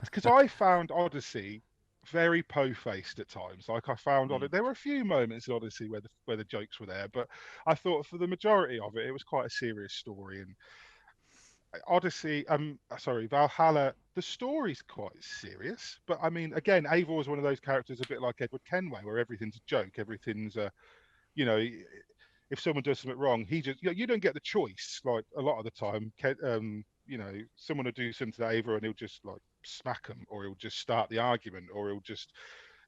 because I found Odyssey very po-faced at times. Like I found there were a few moments in Odyssey where the jokes were there, but I thought for the majority of it was quite a serious story. And Valhalla, the story's quite serious, but I mean, again, Eivor is one of those characters a bit like Edward Kenway, where everything's a joke, everything's if someone does something wrong, he just, you don't get the choice. Like a lot of the time, someone will do something to Eivor and he'll just like smack them, or he'll just start the argument, or he'll just,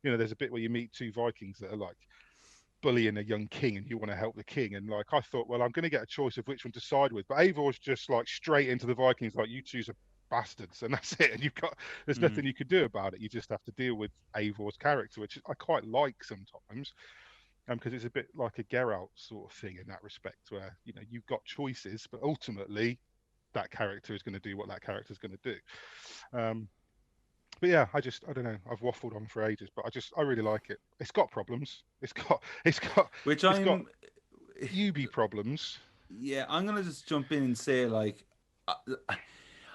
there's a bit where you meet two Vikings that are like bullying a young king and you want to help the king, and like I thought, well, I'm going to get a choice of which one to side with, but Eivor's just like straight into the Vikings, like, you two's are bastards, and that's it, and there's nothing you can do about it. You just have to deal with Eivor's character, which I quite like sometimes, because it's a bit like a Geralt sort of thing in that respect, where you've got choices, but ultimately that character is going to do what that character is going to do. But yeah, I don't know. I've waffled on for ages, but I really like it. It's got problems. It's got got UB problems. Yeah, I'm gonna just jump in and say like,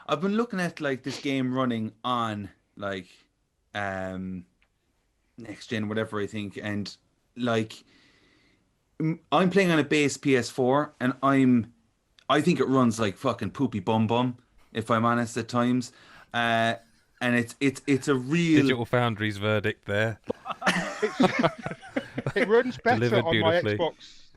I've been looking at like this game running on like, next gen, whatever I think, and like, I'm playing on a base PS4, and I think it runs like fucking poopy bum bum, if I'm honest at times. And it's a real Digital Foundry's verdict there. It runs better Delivered on my beautifully. Xbox.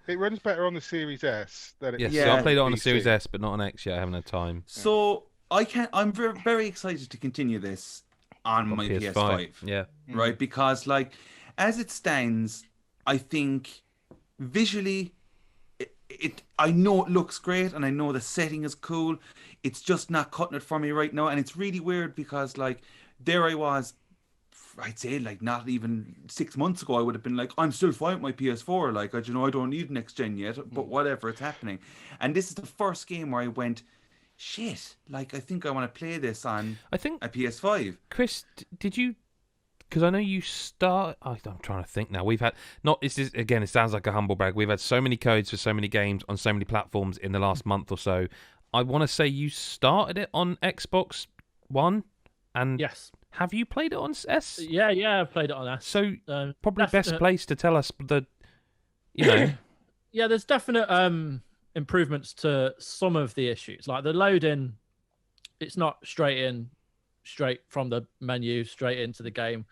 It runs better on the Series S than it Yes, does so I Yeah. played it on the PC. Series S, but not on X yet. I haven't had time. So I'm very, very excited to continue this on my PS5. Yeah. Right? Because like, as it stands, I think visually, I know it looks great, and I know the setting is cool. It's just not cutting it for me right now, and it's really weird because like, there I was, I'd say like not even 6 months ago, I would have been like, I'm still fine with my PS4. Like, I don't need next gen yet, but whatever, it's happening. And this is the first game where I went, shit, like I think I want to play this on I think, a PS5. Chris, did you? Because I know you start. I'm trying to think now. We've had again. It sounds like a humble brag. We've had so many codes for so many games on so many platforms in the last month or so. I want to say you started it on Xbox One, and Yes. have you played it on S? Yeah, I've played it on S. So probably best definite- place to tell us Yeah, there's definite improvements to some of the issues. Like the loading, it's not straight from the menu straight into the game.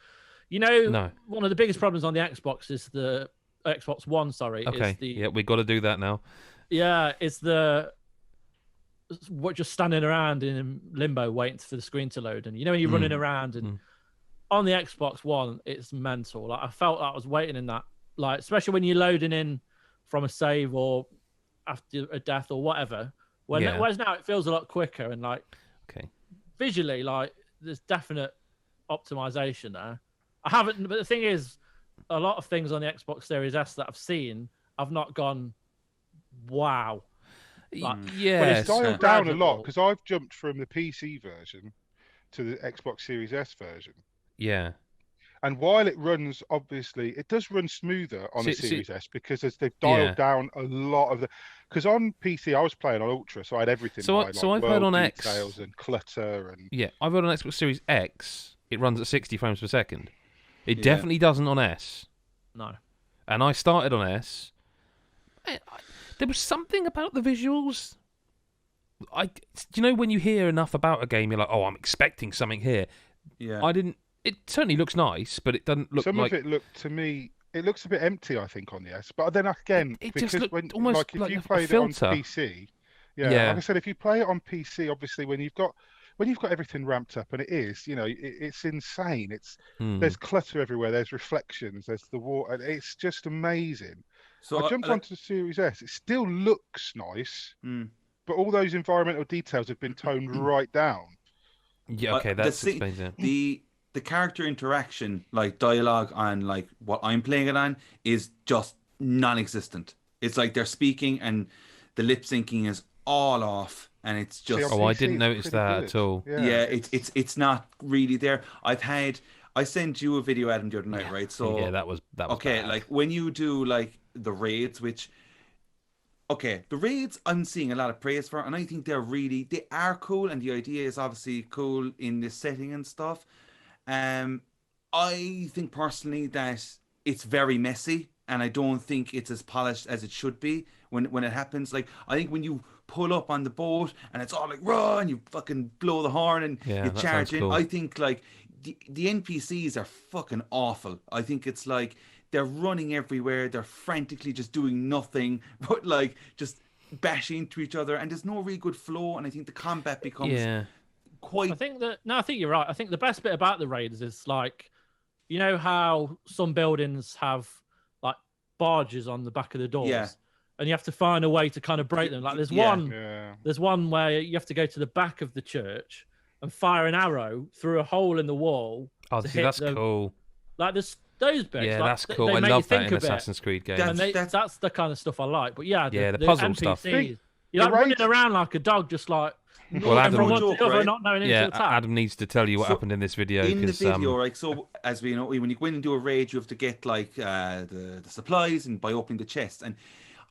No. One of the biggest problems on the Xbox is the Xbox One. Sorry, Okay. is the Yeah, we got to do that now. is the what just standing around in limbo waiting for the screen to load, and when you're running around and on the Xbox One, it's mental. Like I felt like I was waiting in that, like especially when you're loading in from a save or after a death or whatever. Whereas now it feels a lot quicker and like Okay. visually, like there's definite optimization there. I haven't, but the thing is, a lot of things on the Xbox Series S that I've seen, I've not gone, wow. Like, Yeah. It's dialed down a lot incredible. because I've jumped from the PC version to the Xbox Series S version. Yeah. And while it runs, obviously, it does run smoother on the See- Series S because they've dialed Yeah. down a lot of the. Because on PC, I was playing on Ultra, so I had everything. So by, I've heard world on X- details and clutter and. Yeah. I've heard on Xbox Series X, it runs at 60 frames per second. It Yeah. definitely doesn't on S. No. And I started on S. There was something about the visuals. When you hear enough about a game, you're like, oh, I'm expecting something here. Yeah. I didn't. It certainly looks nice, but it doesn't look Some like. of it looked to me. It looks a bit empty, I think, on the S. But then again, It because just looked when almost like if like you a played it on filter. PC, Yeah. like I said, if you play it on PC, obviously when you've got everything ramped up, and it is, it's insane. There's clutter everywhere. There's reflections. There's the water. It's just amazing. So I jumped onto the Series S. It still looks nice, Mm. but all those environmental details have been toned right down. Yeah, okay, that explains it. The character interaction, like dialogue on like what I'm playing it on, is just non-existent. It's like they're speaking and the lip syncing is all off, and it's See, just on Oh, I PC, didn't it's notice pretty that good. at all. yeah, it's not really there. I sent you a video, Adam, the other night, right? So Yeah, that was okay, bad. like when you do like the raids, the raids I'm seeing a lot of praise for, and I think they are cool, and the idea is obviously cool in this setting and stuff. I think personally that it's very messy, and I don't think it's as polished as it should be when it happens. Like I think when you pull up on the boat and it's all like raw, and you fucking blow the horn and Yeah, you that charge sounds in. cool. I think like the NPCs are fucking awful. I think it's like they're running everywhere, they're frantically just doing nothing, but like just bashing into each other, and there's no really good flow. And I think the combat becomes Yeah. quite. I think you're right. I think the best bit about the raiders is like, how some buildings have like barges on the back of the doors, Yeah. and you have to find a way to kind of break them. Like Yeah. there's one where you have to go to the back of the church and fire an arrow through a hole in the wall. Oh, to see, hit that's the- cool. Like there's those bits. Yeah, like, that's cool. They I make you love that think in a bit. Assassin's Creed games. And That's- that's the kind of stuff I like. But yeah, Yeah, the puzzle stuff. NPCs, you're like The running raids- around like a dog, just like No, Well, And Adam, from no one to joke, the other, right? not knowing who yeah, to attack. Adam needs to tell you what So, happened in this video in the because video, right? So as we know, when you go in and do a raid, you have to get like the supplies and by opening the chest. And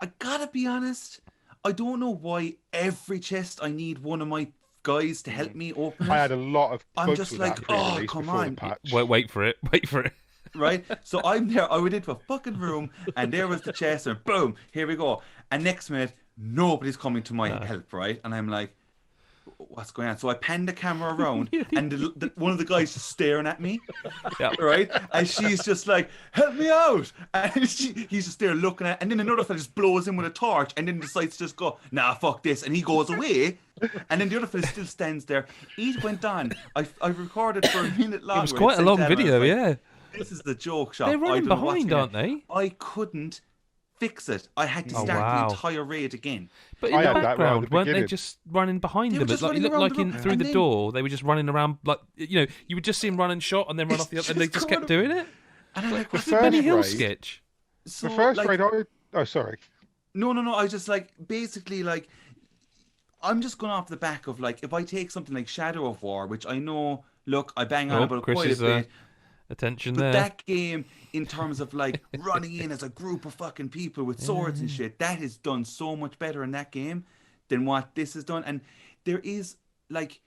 I gotta be honest, I don't know why every chest I need one of my guys to help me open I had it. a lot of I'm bugs just with like, that oh, pre-release come before the on. patch. wait for it, wait for it. Right? So I'm there. I went into a fucking room, and there was the chest, and boom, here we go. And next minute, nobody's coming to my help, right? And I'm like, what's going on? So I pan the camera around, and one of the guys is staring at me, Yeah. right? And she's just like, help me out. And he's just there looking at, and then another fella just blows in with a torch, and then decides to just go, nah, fuck this. And he goes away. And then the other fella still stands there. It went on. I recorded for a minute long. It was quite a long video, yeah. This is the joke shop. They're running I don't know what's behind, going on. aren't they? I couldn't fix it. I had to Oh, start wow. the entire raid again. But in I the had that right at background, the weren't they beginning. just running behind They them? were just It running looked around like the in room, through and the then- door, they were just running around, like, you know, you would just see them run and shot and then run off the other, and they just kept doing it. And I'm like, It's what's the Benny first Hill raid- sketch. so, The first like, raid, oh, sorry. No. I was just like, basically, like, I'm just going off the back of, like, if I take something like Shadow of War, which I know, look, I bang on Oh, about it Chris quite a is bit, attention but there. that game, in terms of, like, running in as a group of fucking people with swords and shit, that is done so much better in that game than what this has done. And there is, like,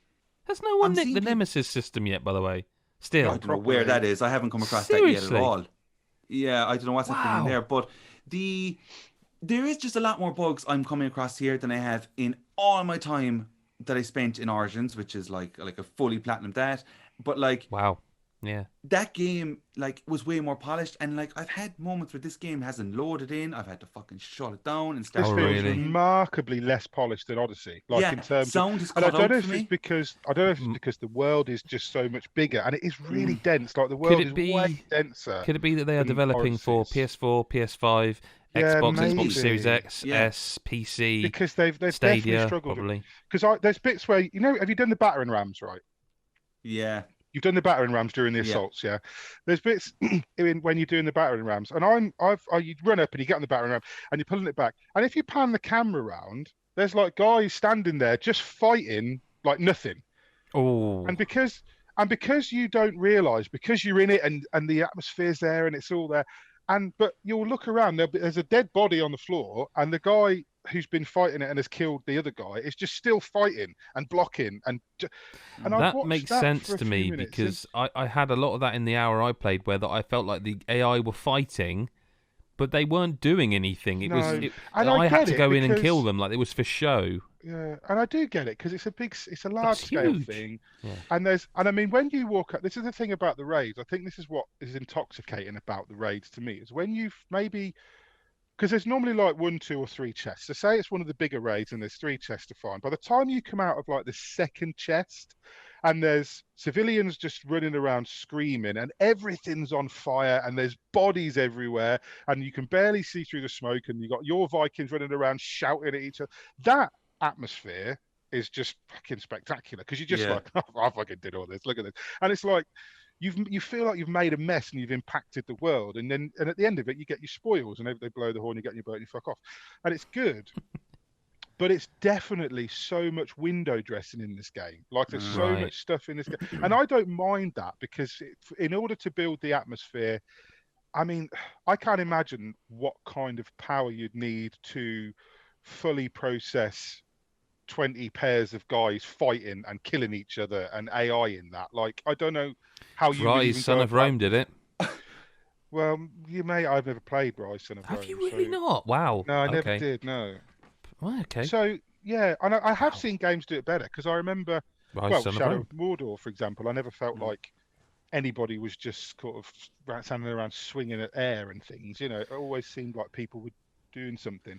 Has no one I'm nicked seeing the peop- Nemesis system yet, by the way? I Still. don't know where that is. I haven't come across that Seriously? yet at all. Yeah, I don't know what's happening Wow. there, but there is just a lot more bugs I'm coming across here than I have in all my time that I spent in Origins, which is like a fully platinum that. But like Wow. Yeah. that game like was way more polished, and like I've had moments where this game hasn't loaded in. I've had to fucking shut it down and start. This Oh, feels really? remarkably less polished than Odyssey. Like Yeah, in terms sound is of, and I cut don't out know for if it's me. because the world is just so much bigger, and it is really dense. Like the Could world it is be? way denser. Could it be that they are than developing for Odyssey's. PS4, PS5, Yeah, Xbox, Xbox maybe. Series X, Yeah. S, PC, Because they've definitely Stadia, struggled. probably. Because there's bits where have you done the battering rams, right? Yeah, You've done the battering rams during the Yeah. assaults, yeah. There's bits when you're doing the battering rams, and you run up and you get on the battering ram and you're pulling it back, and if you pan the camera around, there's like guys standing there just fighting like nothing, Oh. and because you don't realise, because you're in it and the atmosphere's there and it's all there, but you'll look around, there's a dead body on the floor, and the guy who's been fighting it and has killed the other guy is just still fighting and blocking and I've That watched makes that sense for a to few me minutes, because I had a lot of that in the hour I played where I felt like the AI were fighting, but they weren't doing anything. It No. was And I had get to it go in and because- kill them like it was for show. Yeah, and I do get it because it's a large scale huge. thing, Yeah. and I mean when you walk up, this is the thing about the raids. I think this is what is intoxicating about the raids to me is when you've maybe because there's normally like 1, 2, or 3 chests. So say it's one of the bigger raids and there's 3 chests to find. By the time you come out of like the second chest, and there's civilians just running around screaming, and everything's on fire, and there's bodies everywhere, and you can barely see through the smoke, and you got your Vikings running around shouting at each other. That atmosphere is just fucking spectacular because you're just Yeah. like, oh, I fucking did all this. Look at this, and it's like you feel like you've made a mess and you've impacted the world, and at the end of it, you get your spoils, and they blow the horn, you get your boat, and you fuck off, and it's good. But it's definitely so much window dressing in this game. Like there's so Right. much stuff in this game, and I don't mind that because in order to build the atmosphere, I mean, I can't imagine what kind of power you'd need to fully process 20 pairs of guys fighting and killing each other and AI in that. Like, I don't know how you would Rise, even Son go of about- Rome did it. Well, you may. I've never played Rise, Son of Have Rome, you really so- not? Wow. No, I never Okay. did. No. Well, okay. So yeah, and I have seen games do it better because I remember, Rise, Son of Shadow Rome. of Mordor, for example. I never felt like anybody was just sort of standing around swinging at air and things. You know, it always seemed like people were doing something.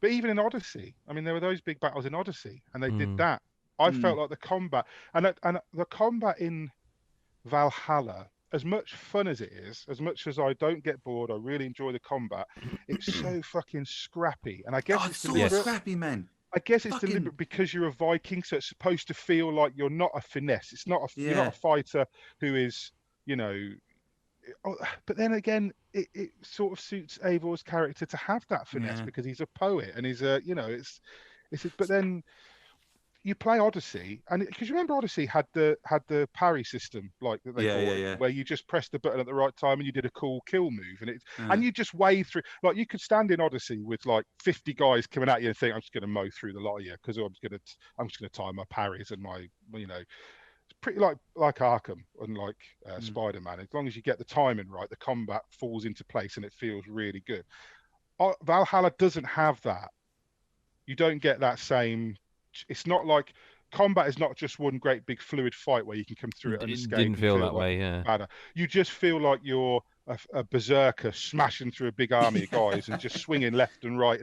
But even in Odyssey, I mean, there were those big battles in Odyssey, and they did that. I felt like the combat and the combat in Valhalla, as much fun as it is, as much as I don't get bored, I really enjoy the combat. It's so fucking scrappy, and I guess Oh, it's it's so deliberate. scrappy, man. I guess it's Fucking- deliberate because you're a Viking, so it's supposed to feel like you're not a finesse. It's not you're not Yeah. a fighter who is, but then again, it sort of suits Eivor's character to have that finesse Yeah. because he's a poet and he's a, but then you play Odyssey, and because you remember Odyssey had the parry system like that they bought, where you just pressed the button at the right time and you did a cool kill move, and you just wave through. Like you could stand in Odyssey with like 50 guys coming at you and think, I'm just going to mow through the lot of you because I'm just going to time my parries and my it's pretty like Arkham and like Spider-Man. As long as you get the timing right, the combat falls into place and it feels really good. Valhalla doesn't have that. You don't get that same. It's not like combat is not just one great big fluid fight where you can come through it and escape. Didn't feel that way, yeah. Badder. You just feel like you're a berserker smashing through a big army of guys and just swinging left and right.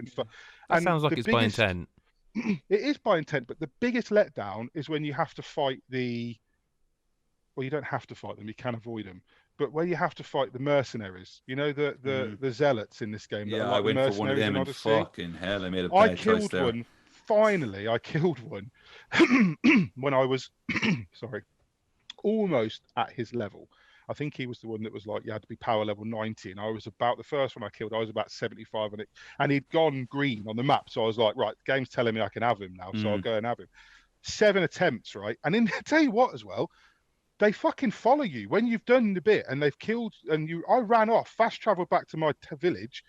That sounds like it's by intent. It is by intent, but the biggest letdown is when you have to fight well, you don't have to fight them, you can avoid them. But where you have to fight the mercenaries, the zealots in this game. Yeah, I went for one of them and fucking hell, I made a bad choice there. Finally, I killed one when I was, sorry, almost at his level. I think he was the one that was like, you had to be power level 90. And I was about, the first one I killed, I was about 75 on it. And he'd gone green on the map. So I was like, right, the game's telling me I can have him now. So I'll go and have him. 7 attempts, right? And then, tell you what as well, they fucking follow you when you've done the bit and they've killed I ran off, fast traveled back to my village,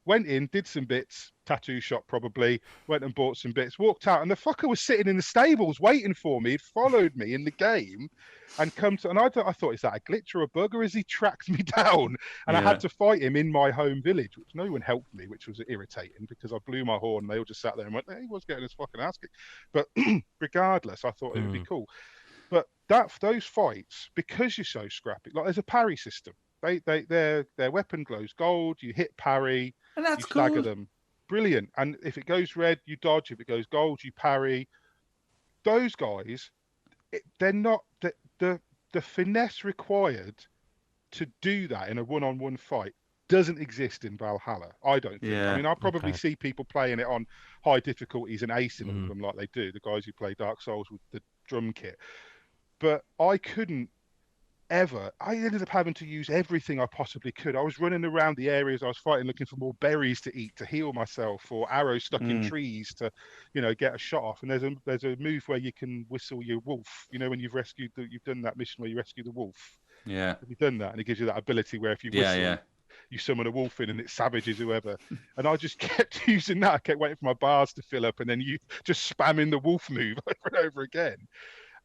went in, did some bits, tattoo shop probably, went and bought some bits, walked out, and the fucker was sitting in the stables waiting for me. He'd followed me in the game and come to, and I thought, is that a glitch or a bug, or has he tracked me down? And I had to fight him in my home village, which no one helped me, which was irritating because I blew my horn and they all just sat there and went, hey, he was getting his fucking ass kicked. But regardless, I thought it would be cool. But those fights, because you're so scrappy, like there's a parry system. Their weapon glows gold. You hit parry, and that's you stagger cool. them. Brilliant. And if it goes red, you dodge. If it goes gold, you parry. Those guys, they're not the finesse required to do that in a one-on-one fight doesn't exist in Valhalla. I don't think. I mean, I probably see people playing it on high difficulties and acing them like they do. The guys who play Dark Souls with the drum kit. But I couldn't ever. I ended up having to use everything I possibly could. I was running around the areas I was fighting looking for more berries to eat to heal myself, or arrows stuck in trees to, get a shot off. And there's a move where you can whistle your wolf. When you've done that mission where you rescue the wolf. Yeah. Have you done that? And it gives you that ability where if you whistle, you summon a wolf in and it savages whoever. And I just kept using that. I kept waiting for my bars to fill up and then you just spamming the wolf move over and over again.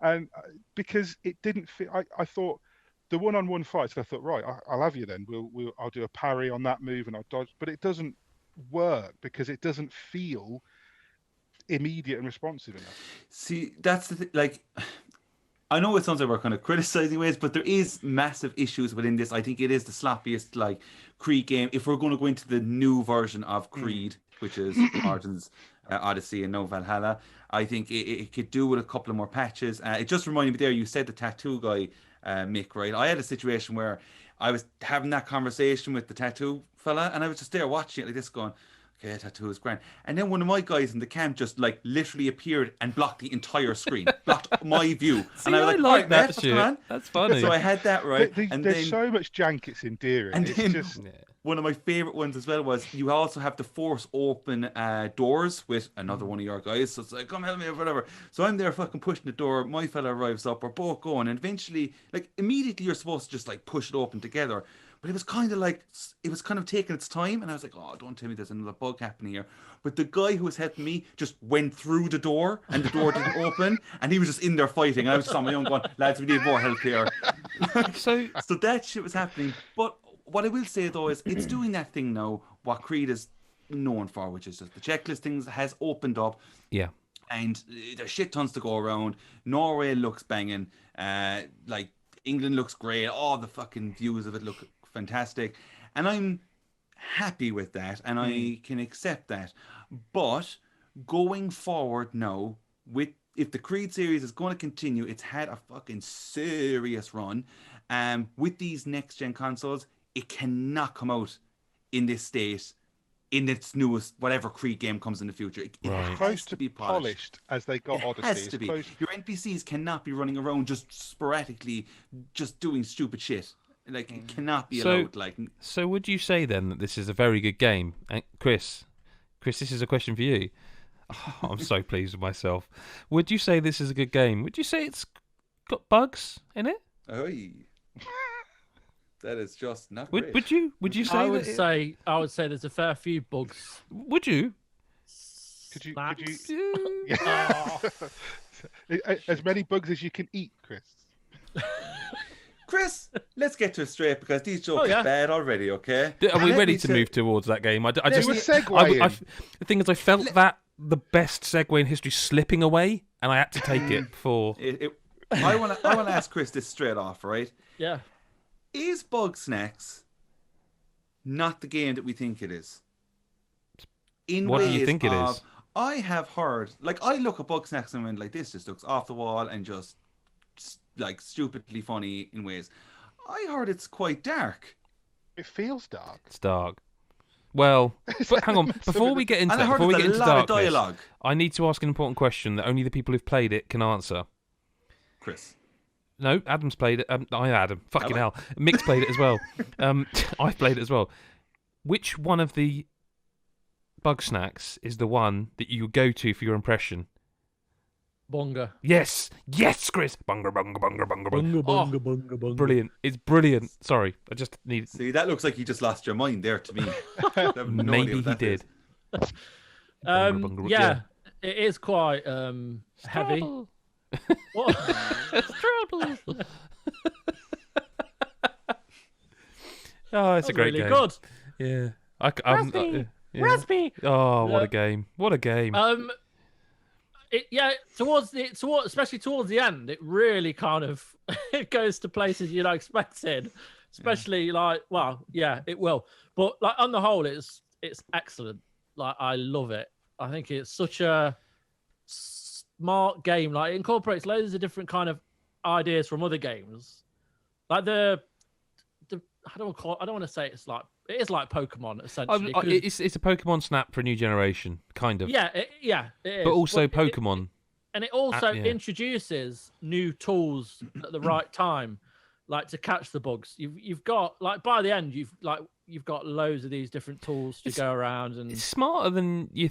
And because it didn't fit, I thought the one-on-one fights, I thought, right, I'll have you then. I'll do a parry on that move and I'll dodge. But it doesn't work because it doesn't feel immediate and responsive enough. See, that's the thing. Like, I know it sounds like we're kind of criticizing ways, but there is massive issues within this. I think it is the sloppiest like Creed game. If we're going to go into the new version of Creed, which is Origins, Odyssey, and now Valhalla, I think it could do with a couple of more patches. It just reminded me there, you said the tattoo guy, Mick, right? I had a situation where I was having that conversation with the tattoo fella, and I was just there watching it like this going, okay, tattoo is grand. And then one of my guys in the camp just like literally appeared and blocked the entire screen, blocked my view. See, and I was like that shit. That's funny. So I had that right. And there's so much jank, it's endearing. And it's then just... one of my favorite ones as well was you also have to force open doors with another one of your guys. So it's like, come help me or whatever. So I'm there fucking pushing the door. My fella arrives up. We're both going. And eventually, like immediately you're supposed to just like push it open together. But it was kind of taking its time. And I was like, oh, don't tell me there's another bug happening here. But the guy who was helping me just went through the door and the door didn't open. And he was just in there fighting. And I was just on my own going, lads, we need more help here. So that shit was happening. But what I will say though is it's doing that thing now, what Creed is known for, which is just the checklist things has opened up. Yeah. And there's shit tons to go around. Norway looks banging. Like England looks great. All the fucking views of it look fantastic. And I'm happy with that. And I can accept that. But going forward now, if the Creed series is going to continue, it's had a fucking serious run. With these next-gen consoles, it cannot come out in this state in its newest whatever Creed game comes in the future. It has close to be polished as they got Odyssey. It has to be. Your NPCs cannot be running around just sporadically, just doing stupid shit. Like it cannot be allowed. So would you say then that this is a very good game? And Chris, this is a question for you. Oh, I'm so pleased with myself. Would you say this is a good game? Would you say it's got bugs in it? Oy. That is just not Would great. would you would you say I would that say there's a fair few bugs. would you? Could you? Snacks. Yeah. As many bugs as you can eat, Chris. Chris, let's get to it straight because these jokes are bad already, okay? Are we Let ready me to say- move towards that game? I They just were segueing. the thing is, I felt that the best segue in history slipping away, and I had to take it for. I want to ask Chris this straight off, right? Yeah. Is Bugsnax not the game that we think it is? What do you think it is? I have heard, like, I look at Bugsnax and went, like, this just looks off the wall and just like stupidly funny in ways. I heard it's quite dark. It feels dark. It's dark. Well, but hang on. Before we get into And I that, heard before we there's get a into lot of darkness, dialogue. I need to ask an important question that only the people who've played it can answer. Chris. No, Adam's played it. Adam. Fucking Have hell. Mick's played it as well. I've played it as well. Which one of the Bugsnax is the one that you go to for your impression? Bunga. Yes, Chris. Bunga, bunga, bunga, bunga, bunga. Bunga, bunga, bunga. Brilliant. It's brilliant. Sorry, I just need. See, that looks like you just lost your mind there to me. I have no idea Maybe what he that did. is. Yeah, it is quite heavy. What? Oh, it's a great really game. good. Yeah. Raspy. Yeah. Raspy. Oh, what Yeah. a game! What a game! Especially towards the end, it really kind of it goes to places you're not expecting. Especially it will. But like on the whole, it's excellent. Like I love it. I think it's such a smart game. Like it incorporates loads of different kind of ideas from other games. Like I don't want to say it is like Pokemon essentially. It's a Pokemon Snap for a new generation, kind of. Yeah, it is. But also Pokemon. It also yeah. introduces new tools at the right time, like to catch the bugs. You've got like by the end you've got loads of these different tools to go around and. It's smarter than you.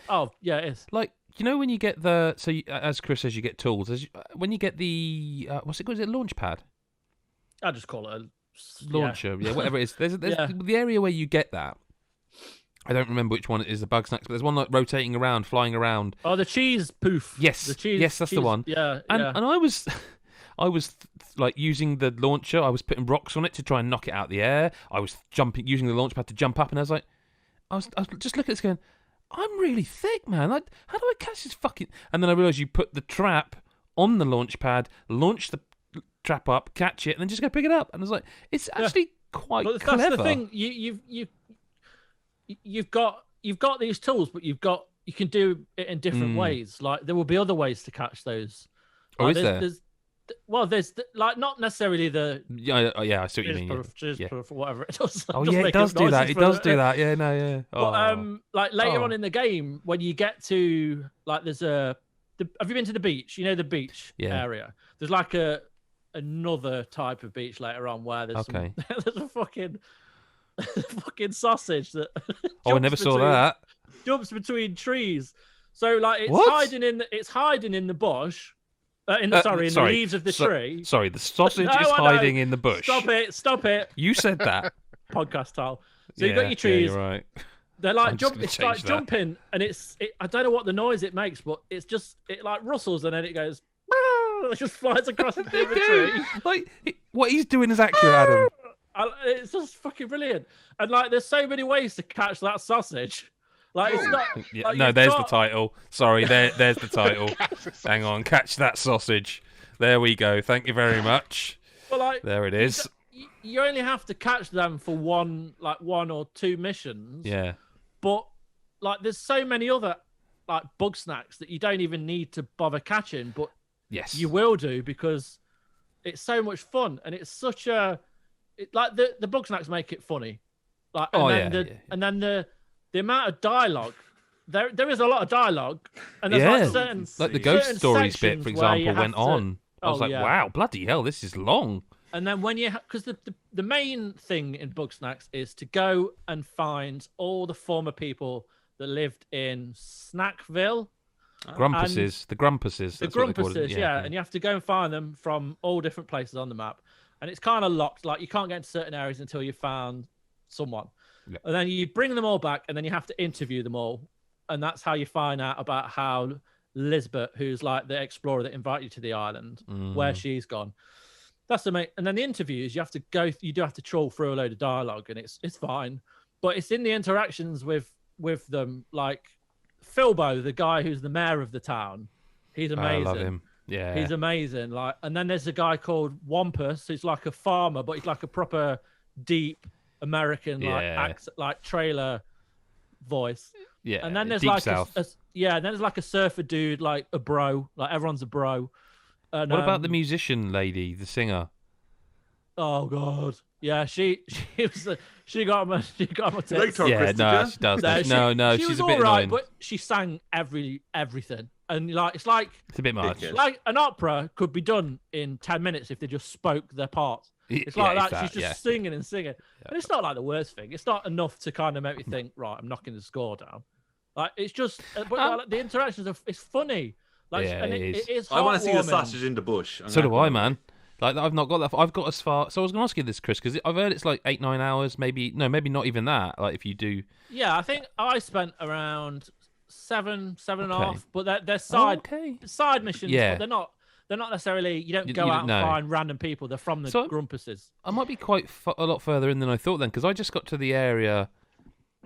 Oh yeah, it is. Like when you get as Chris says, you get tools. When you get the what's it called? Is it launch pad? I just call it a launcher. Yeah, whatever it is. There's the area where you get that. I don't remember which one it is, the Bugsnax, but there's one like rotating around, flying around. Oh, the cheese poof. Yes, the cheese. Yes, that's the one. Yeah, and yeah. And I was like using the launcher. I was putting rocks on it to try and knock it out of the air. I was using the launch pad to jump up, and I was just looking at this going, I'm really thick, man. How do I catch this fucking? And then I realised you put the trap on the launch pad, launch the trap up, catch it, and then just go pick it up. And I was like, it's actually quite clever. That's the thing. You've got these tools, but you can do it in different ways. Like there will be other ways to catch those. Oh, like, is there? There's like not necessarily the yeah, I see what you mean. proof or whatever it does. Oh yeah, it does do that. It does do that. Yeah, no, yeah. But like later on in the game, when you get to like have you been to the beach? You know the beach area. There's like another type of beach later on where there's there's a fucking sausage that. I never saw that. Jumps between trees, so like it's hiding in the bush. In the leaves of the tree. Sorry, the sausage is hiding in the bush. Stop it. You said that. Podcast style. So you've got your trees. Yeah, you're right. They're like jumping, and I don't know what the noise it makes, but it like rustles and then it goes. It just flies across the tree. Like what he's doing is accurate, Adam. It's just fucking brilliant. And like, there's so many ways to catch that sausage. Like it's not. Yeah, like, no, there's the title. Sorry, there's the title. Hang on, catch that sausage. There we go. Thank you very much. Well, like, there it is. You only have to catch them for one or two missions. Yeah. But like, there's so many other like Bugsnax that you don't even need to bother catching, but yes, you will do because it's so much fun and it's such a like the Bugsnax make it funny. Like, and then the amount of dialogue, there is a lot of dialogue, and there's like the ghost stories bit, for example, went on. I was like, wow, bloody hell, this is long. And then when because the main thing in Bugsnax is to go and find all the former people that lived in Snackville. Grumpuses, the Grumpuses. The That's what they call Grumpuses, it. yeah. And you have to go and find them from all different places on the map. And it's kind of locked. Like, you can't get into certain areas until you've found someone. Yeah. And then you bring them all back, and then you have to interview them all. And that's how you find out about how Lisbeth, who's like the explorer that invited you to the island, where she's gone. That's the main. And then the interviews, you do have to trawl through a load of dialogue, and it's fine. But it's in the interactions with them, like Philbo, the guy who's the mayor of the town. He's amazing. I love him. Yeah, he's amazing. Like, and then there's a guy called Wampus, who's like a farmer, but he's like a proper deep American like trailer voice. Yeah, and then there's Deep like South. and then there's like a surfer dude, like a bro. Like, everyone's a bro. And, what about the musician lady, the singer? Oh God, yeah, she got my tits. Liked her, Yeah, Chris, no, did she does. No, No, she she's was a bit all right, annoying. but she sang everything, and like it's like It's a bit much. Dickhead. like an opera could be done in 10 minutes if they just spoke their parts. It's like Yeah, that. She's just singing and singing, and it's not like the worst thing. It's not enough to kind of make me think, right, I'm knocking the score down. Like, it's just, but like, the interactions it's funny. Like, Yeah, and it is. it is. I want to see the heartwarming. sausage in the bush. So do I, man. Like, I've not got that. I've got as far. So I was going to ask you this, Chris, because I've heard it's like 8-9 hours, maybe not even that. Like, if you do. Yeah, I think I spent around seven and a Okay. half. But they're side okay. side missions. Yeah. But they're not necessarily. You don't go you out don't and know. find random people. They're from the So- Grumpuses. I might be quite a lot further in than I thought then, because I just got to the area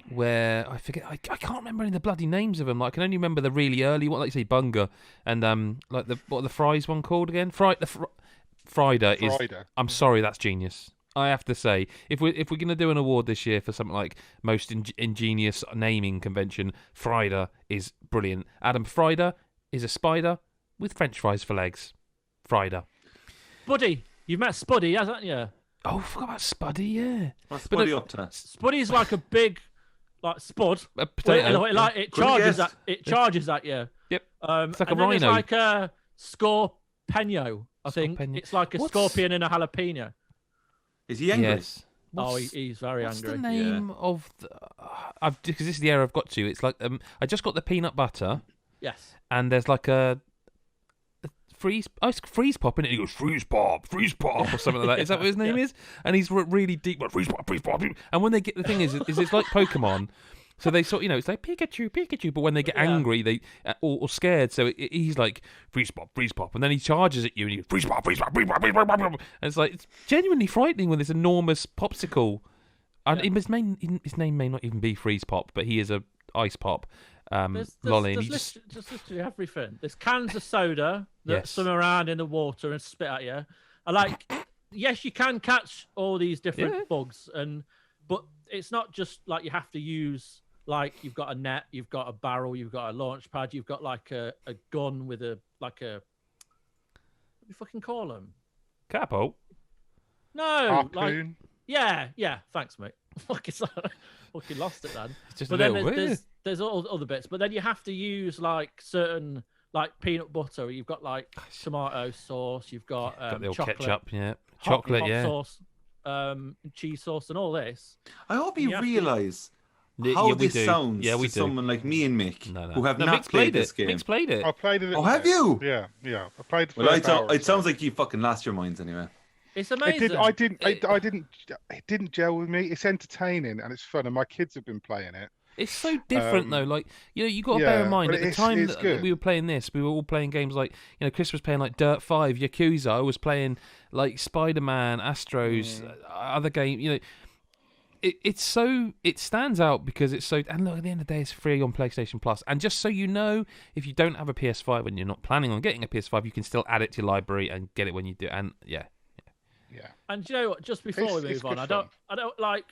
where I forget. I can't remember any of the bloody names of them. Like, I can only remember the really early one, like you say, Bunga, and like what are the fries one called again? Frida is. Frida. I'm sorry, that's genius. I have to say, if we're going to do an award this year for something like most ingenious naming convention, Frida is brilliant. Adam, Frida is a spider with French fries for legs. Frida. Buddy, you've met Spuddy, hasn't you? Oh, I forgot about Spuddy. Yeah, What's But Buddy it- up to? Spuddy's like a big, like spud. a potato. It Good charges guess. it charges at you. Yep. It's like a and then rhino. It's like a scorpeno. I think Scorpeno. it's like a What's- scorpion in a jalapeno. Is he angry? Yes. Oh, What's- he's very What's angry. the name of the? Because this is the area I've got to. It's like I just got the peanut butter, Yes. and there's like a freeze pop in it. He goes freeze pop, or something like that. Is that what his name is? And he's really deep, like freeze pop. And when they get the thing is it's like Pokemon. So they sort, it's like Pikachu, but when they get angry, they or scared, so he's like freeze pop, and then he charges at you, and he goes freeze pop, and it's like it's genuinely frightening with this enormous popsicle. And his name may not even be freeze pop, but he is a ice pop lolly. And he just There's literally everything. There's cans of soda that Yes. swim around in the water and spit at you. I like, yes, you can catch all these different Yeah. bugs, but it's not just like you have to use. Like, you've got a net, you've got a barrel, you've got a launch pad, you've got like a gun with a what do you fucking call them? catapult. No, like Harpoon. yeah. Thanks, mate. Fucking lost it then. It's just But a then little. there's all other bits. But then you have to use like certain like peanut butter. You've got like tomato sauce. You've got, got the old chocolate, ketchup, yeah, hot chocolate, yeah. sauce, cheese sauce, and all this. I hope You you have to- realise Yeah, how we this do. sounds Yeah, we to do. someone like me and Mick, No. who have No, not Mick's played this game. Mick's played it. I played it. Oh, have you? Yeah. I played the Well, first hour or it sounds so. like you fucking lost your minds anyway. It's It amazing. did. It didn't gel with me. It's entertaining and it's fun, and my kids have been playing it. It's so different though. Like, you got to bear in yeah, mind but at the it's- time it's that good. we were playing this, we were all playing games like Chris was playing like Dirt 5, Yakuza. I was playing like Spider-Man, Astros, other game. It stands out because it's so. And look, at the end of the day, it's free on PlayStation Plus. And just so you know, if you don't have a PS5 and you're not planning on getting a PS5, you can still add it to your library and get it when you do. And yeah. And do you know what? Just before we It's move on, good I don't like.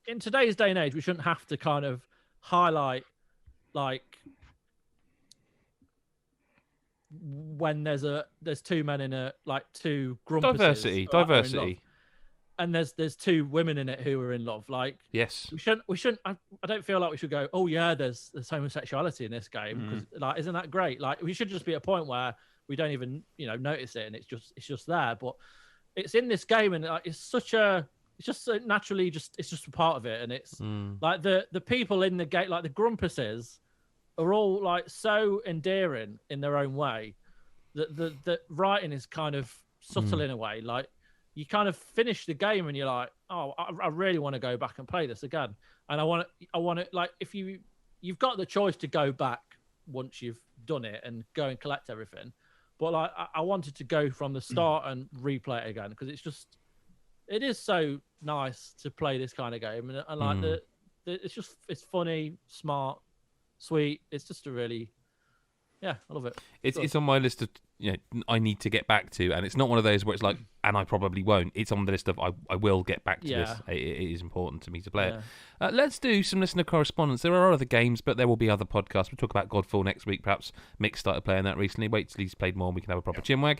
In today's day and age, we shouldn't have to kind of highlight like when there's two men in a like two grumpuses Diversity. and there's two women in it who are in love. Like, Yes. we shouldn't. I don't feel like we should go, oh yeah, there's homosexuality in this game, because like, isn't that great? Like, we should just be at a point where we don't even notice it, and it's just there. But it's in this game, and like, it's such a it's just so naturally it's just a part of it, and it's Mm. like the people in the game, like the Grumpuses, are all like so endearing in their own way. The writing is kind of subtle in a way. Like you kind of finish the game and you're like, oh, I really want to go back and play this again. And I want to like if you've got the choice to go back once you've done it and go and collect everything, but like I wanted to go from the start and replay it again because it is so nice to play this kind of game, and like it's funny, smart, sweet. It's just a really, I love it. It's on my list of I need to get back to, and it's not one of those where it's like, and I probably won't. It's on the list of I will get back to this. It is important to me to play it. Let's do some listener correspondence. There are other games, but there will be other podcasts. We'll talk about Godfall next week. Perhaps Mick started playing that recently. Wait till he's played more and we can have a proper chinwag.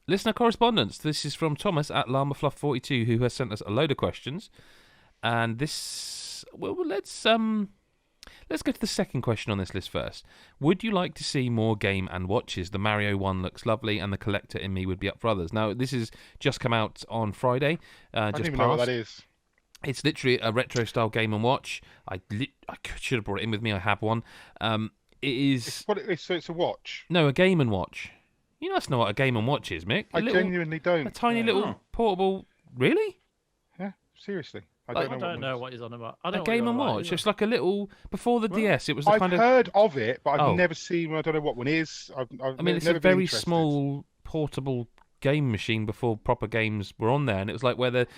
Listener correspondence. This is from Thomas at LlamaFluff42, who has sent us a load of questions. And this, let's go to the second question on this list first. Would you like to see more Game & Watches? The Mario one looks lovely, and the collector in me would be up for others. Now, this has just come out on Friday. I don't even know what that is. It's literally a retro-style Game & Watch. I should have brought it in with me. I have one. It is... So it's a watch? No, a Game & Watch. You must know what a Game & Watch is, Mick. Genuinely don't. A tiny little portable... Really? Yeah, seriously. I don't know what he's on about. A Game & Watch. It's like a little... Before the DS, it was the I've kind of... heard of it, but I've never seen one. I don't know what one is. I mean, it's a very small, portable game machine before proper games were on there, and it was like where like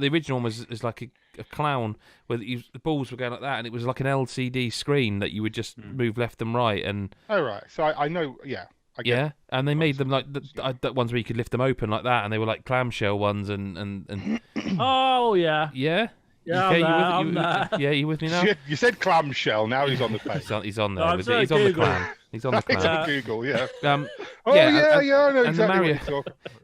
the original one is like a clown where the balls were going like that, and it was like an LCD screen that you would just move left and right. And oh right, so I know, and they made them like the ones where you could lift them open like that, and they were like clamshell ones, and oh yeah. You with me now? You said clamshell. Now he's on the page. He's on there. He's on the clam. He's on the clam. He's on Google. Yeah. I know exactly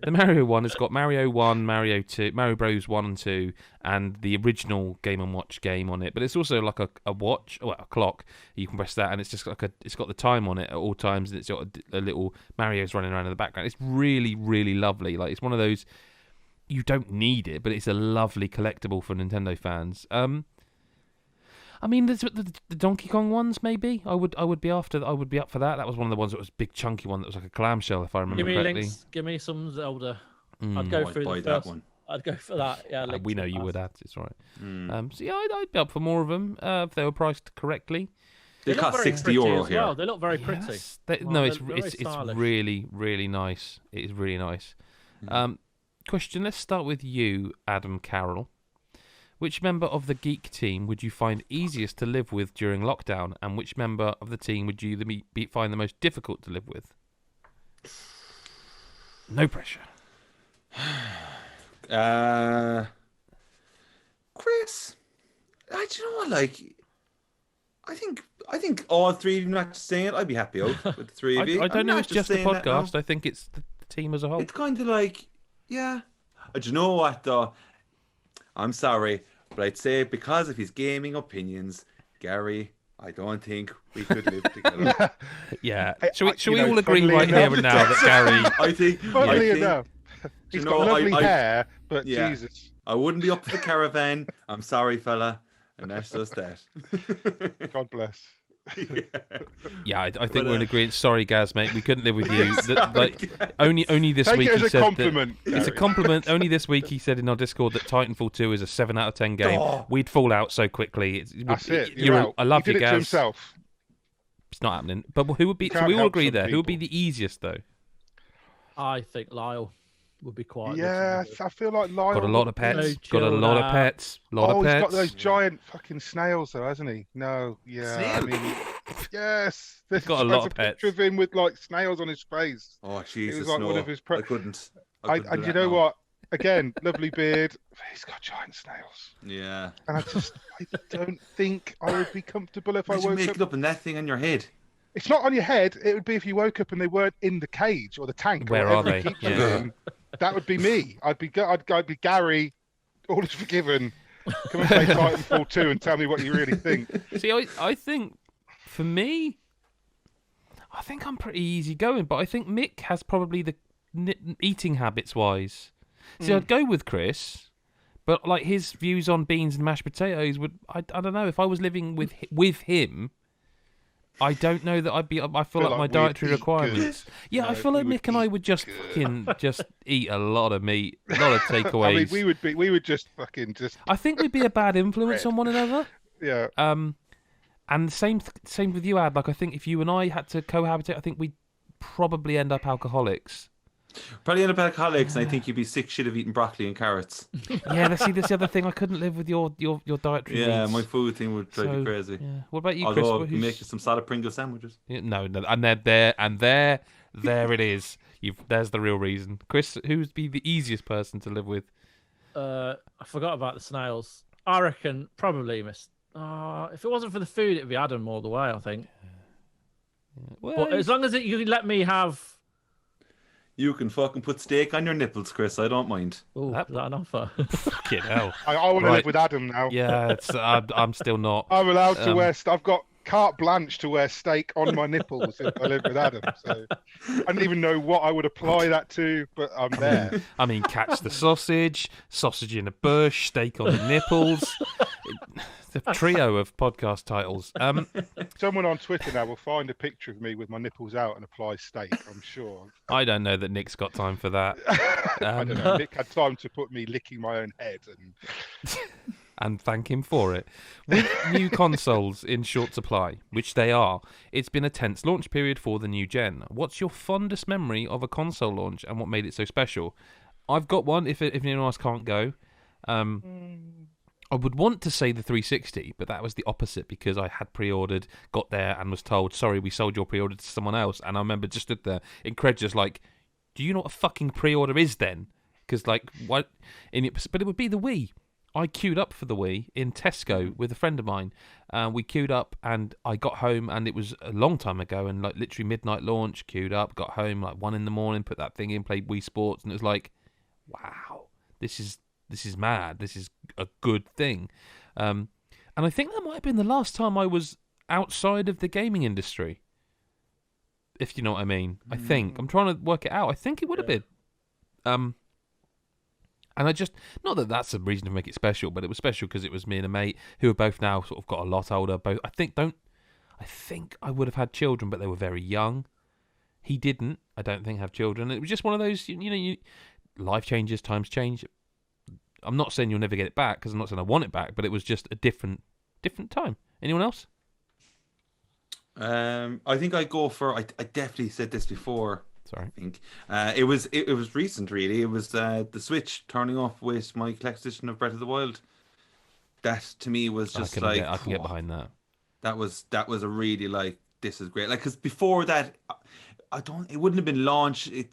the Mario one has got Mario 1, Mario 2, Mario Bros 1 and 2, and the original Game & Watch game on it. But it's also like a watch, a clock. You can press that, and it's just like it's got the time on it at all times, and it's got a little Mario's running around in the background. It's really, really lovely. Like it's one of those. You don't need it, but it's a lovely collectible for Nintendo fans. I mean, there's the Donkey Kong ones. Maybe I would be up for that. That was one of the ones that was a big chunky one that was like a clamshell, if I remember correctly. Give me some Zelda. I'd go through the that first one. I'd go for that. Yeah, we know you would. It's all right. So yeah, I'd be up for more of them if they were priced correctly. They cost €60 here. Well, they look very pretty. Yes. It's really, really nice. It is really nice. Question, let's start with you, Adam Carroll. Which member of the geek team would you find easiest to live with during lockdown, and which member of the team would you find the most difficult to live with? No pressure. Chris, do you know what? Like, I think all three of you not just saying it. I'd be happy out with the three of you. I don't know. It's just a podcast. I think it's the team as a whole. It's kind of like. Yeah. Do you know what, though? I'm sorry, but I'd say because of his gaming opinions, Gary, I don't think we could live together. Yeah. Shall we all agree right here and now that Gary... I think... Funnily enough. He's got lovely hair, but Jesus. I wouldn't be up for the caravan. I'm sorry, fella. And that's just that. God bless. Yeah, I think we're in agreement. Sorry, Gaz, mate, we couldn't live with you. Only this Take week it as he a said compliment, that, it's a compliment. Only this week he said in our Discord that Titanfall 2 is a 7 out of 10 game. We'd fall out so quickly. That's it. You're out. I love you, Gaz. It to himself. It's not happening. But who would be? So we all agree there. Who would be the easiest though? I think Lyle would be quite. Yeah, I feel like Lyle got a lot of pets. Got a lot of pets. He's got those giant fucking snails though, hasn't he? No, yeah. Snail? I mean, yes. He's got a lot of pets. Picture of him with like snails on his face. Oh Jesus! It was like no. one of his. I couldn't. And you know what? Again, lovely beard. He's got giant snails. Yeah. And I don't think I would be comfortable if I woke make up. it up in that thing on your head. It's not on your head. It would be if you woke up and they weren't in the cage or the tank. Where are they? Yeah. That would be me. I'd be Gary. All is forgiven. Come and play Titanfall 2 and tell me what you really think. See, I think for me, I think I'm pretty easygoing, but I think Mick has probably the eating habits wise. See, I'd go with Chris, But like his views on beans and mashed potatoes would, I don't know, if I was living with him, I don't know that I'd be. I feel like my we'd dietary eat requirements. good. Yeah, You I know, feel like we would Mick and I eat would just good. fucking just eat a lot of meat, a lot of takeaways. I mean, we would just fucking just. I think we'd be a bad influence Bread. on one another. Yeah. And same with you, Ad. Like I think if you and I had to cohabitate, I think we'd probably end up alcoholics. Probably end up alcoholics, and I think you'd be sick shit of eating broccoli and carrots. Yeah, that's the other thing. I couldn't live with your dietary Yeah, needs. my food thing would drive So, you crazy. Yeah. What about you, Chris? Although I can make you some solid Pringle sandwiches. Yeah, no, and there it is. There's the real reason. Chris, who would be the easiest person to live with? I forgot about the snails. I reckon probably Miss. If it wasn't for the food, it'd be Adam all the way. I think. Well, But as long as you let me have. You can fucking put steak on your nipples, Chris. I don't mind. Oh, That- is that an offer? fucking hell. I want to Right. live with Adam now. Yeah, I'm still not. I'm allowed to wear. I've got carte blanche to wear steak on my nipples if I live with Adam. So I don't even know what I would apply that to, but I'm there. I mean, catch the sausage in a bush, steak on the nipples. The trio of podcast titles. Someone on Twitter now will find a picture of me with my nipples out and apply steak. I'm sure. I don't know that Nick's got time for that. I don't know. Nick had time to put me licking my own head and. And thank him for it. With new consoles in short supply, which they are, it's been a tense launch period for the new gen. What's your fondest memory of a console launch and what made it so special? I've got one, if anyone else can't go. I would want to say the 360, but that was the opposite because I had pre-ordered, got there and was told, sorry, we sold your pre-order to someone else. And I remember just stood there, incredulous, like, do you know what a fucking pre-order is then? Because, like, what? But it would be the Wii. I queued up for the Wii in Tesco with a friend of mine. We queued up and I got home and it was a long time ago and like literally midnight launch, queued up, got home like 1 a.m, put that thing in, played Wii Sports, and it was like, wow, this is mad. This is a good thing. And I think that might have been the last time I was outside of the gaming industry. If you know what I mean. I think. I'm trying to work it out. I think it would have been. And I just, not that that's a reason to make it special, but it was special because it was me and a mate who are both now sort of got a lot older. Both, I think I would have had children, but they were very young. He didn't, I don't think, have children. It was just one of those, life changes, times change. I'm not saying you'll never get it back because I'm not saying I want it back, but it was just a different time. Anyone else? I think I go for. I definitely said this before. Sorry. I think it was recent, really. It was the Switch turning off with my collector's edition of Breath of the Wild. That to me was just I can get behind that. That was a really like, this is great. Like, because before that, it wouldn't have been launched. It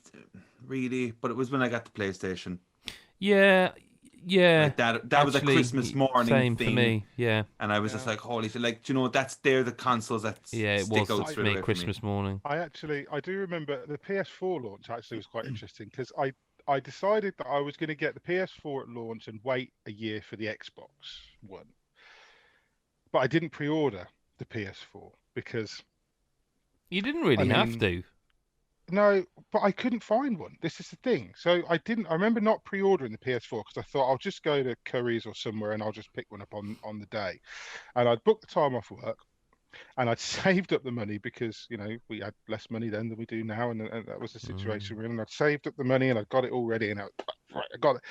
really, but it was when I got the PlayStation. Yeah. Like that was a Christmas morning same thing for me. Yeah. And I was just like, holy shit! Like, they're the consoles that it stick was out for straight me away Christmas morning. I do remember the PS4 launch actually was quite interesting because I decided that I was going to get the PS4 at launch and wait a year for the Xbox One. But I didn't pre-order the PS4 because You didn't really have to. No, but I couldn't find one. This is the thing. So I remember not pre-ordering the PS4 because I thought I'll just go to Curry's or somewhere and I'll just pick one up on the day. And I'd booked the time off work and I'd saved up the money because, we had less money then than we do now. And that was the situation we're in. And I'd saved up the money and I got it all ready and I got it.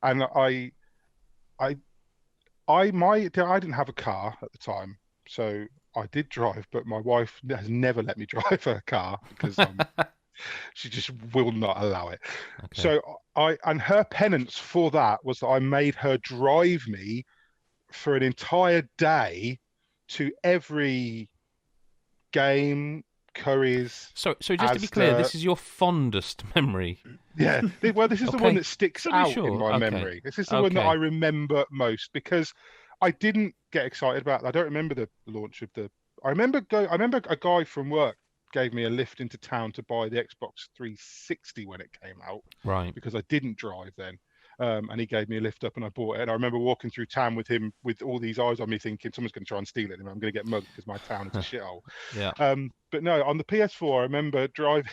And I didn't have a car at the time. So I did drive, but my wife has never let me drive her car because she just will not allow it. Okay. So and her penance for that was that I made her drive me for an entire day to every game, Curry's. So just to be clear, this is your fondest memory. Yeah. Well, this is the one that sticks out in my Okay. memory. This is the one that I remember most because I didn't get excited about. I don't remember the launch of the. I remember a guy from work gave me a lift into town to buy the Xbox 360 when it came out. Right. Because I didn't drive then. And he gave me a lift up and I bought it. And I remember walking through town with him with all these eyes on me thinking someone's going to try and steal it and I'm going to get mugged because my town is a shithole. Yeah. But no, on the PS4, I remember driving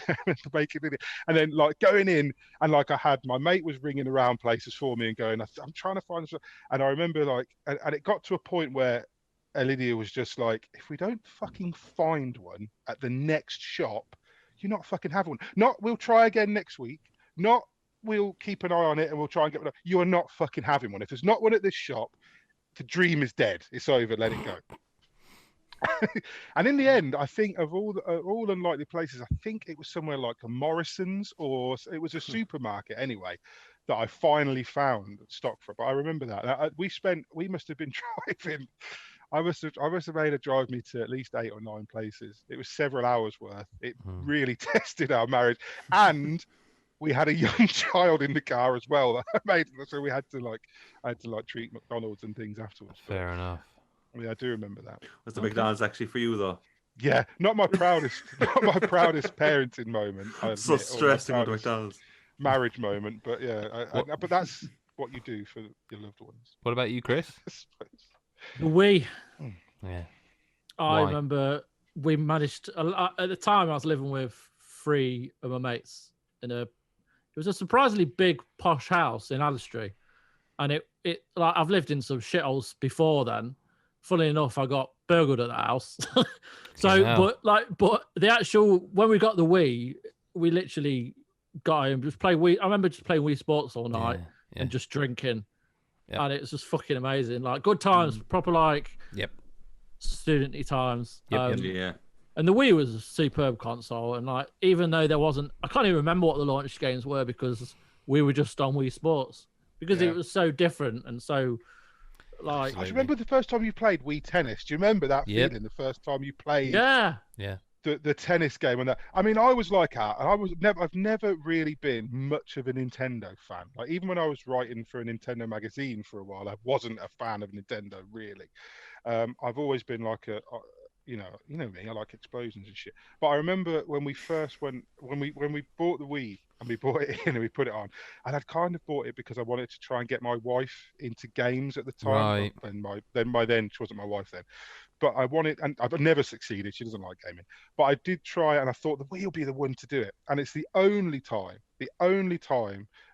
making it and then like going in and like I had my mate was ringing around places for me and going, I'm trying to find this. And I remember like, and it got to a point where Lydia was just like, if we don't fucking find one at the next shop, you're not fucking having one. Not we'll try again next week. Not we'll keep an eye on it and we'll try and get one. You are not fucking having one. If there's not one at this shop, the dream is dead. It's over. Let it go. And in the end, I think of all unlikely places, I think it was somewhere like a Morrison's or it was a supermarket anyway that I finally found stock for. But I remember that we must have been driving. I must have made her drive me to at least 8 or 9 places. It was several hours worth. It really tested our marriage, and we had a young child in the car as well. That I made, so we had to treat McDonald's and things afterwards. Fair enough. Yeah, I do remember that. Was the McDonald's actually for you though? Yeah, not my proudest parenting moment. I admit, So stressing with McDonald's. Marriage moment, but yeah, but that's what you do for your loved ones. What about you, Chris? The Wii. Yeah. I Why? remember we managed at the time I was living with 3 of my mates in it was a surprisingly big posh house in Allestree, and it like I've lived in some shitholes before then. Funnily enough, I got burgled at the house. So, Yeah. but the actual when we got the Wii, we literally got home just play Wii. I remember just playing Wii Sports all night and just drinking. Yeah. And it was just fucking amazing. Like good times, proper like Yep. studenty times. Yeah. And the Wii was a superb console. And like even though there wasn't, I can't even remember what the launch games were because we were just on Wii Sports because it was so different and so like. I remember the first time you played Wii Tennis. Do you remember that Yep. feeling? The first time you played. Yeah. Yeah. The tennis game and that. I mean, I was like that, and I've never really been much of a Nintendo fan. Like even when I was writing for a Nintendo magazine for a while, I wasn't a fan of Nintendo really. I've always been like you know me, I like explosions and shit. But I remember when we first when we bought the Wii and we bought it in and we put it on, and I'd kind of bought it because I wanted to try and get my wife into games at the time. Right. And then she wasn't my wife then. But I wanted, and I've never succeeded. She doesn't like gaming, but I did try, and I thought the Wii will be the one to do it. And it's the only time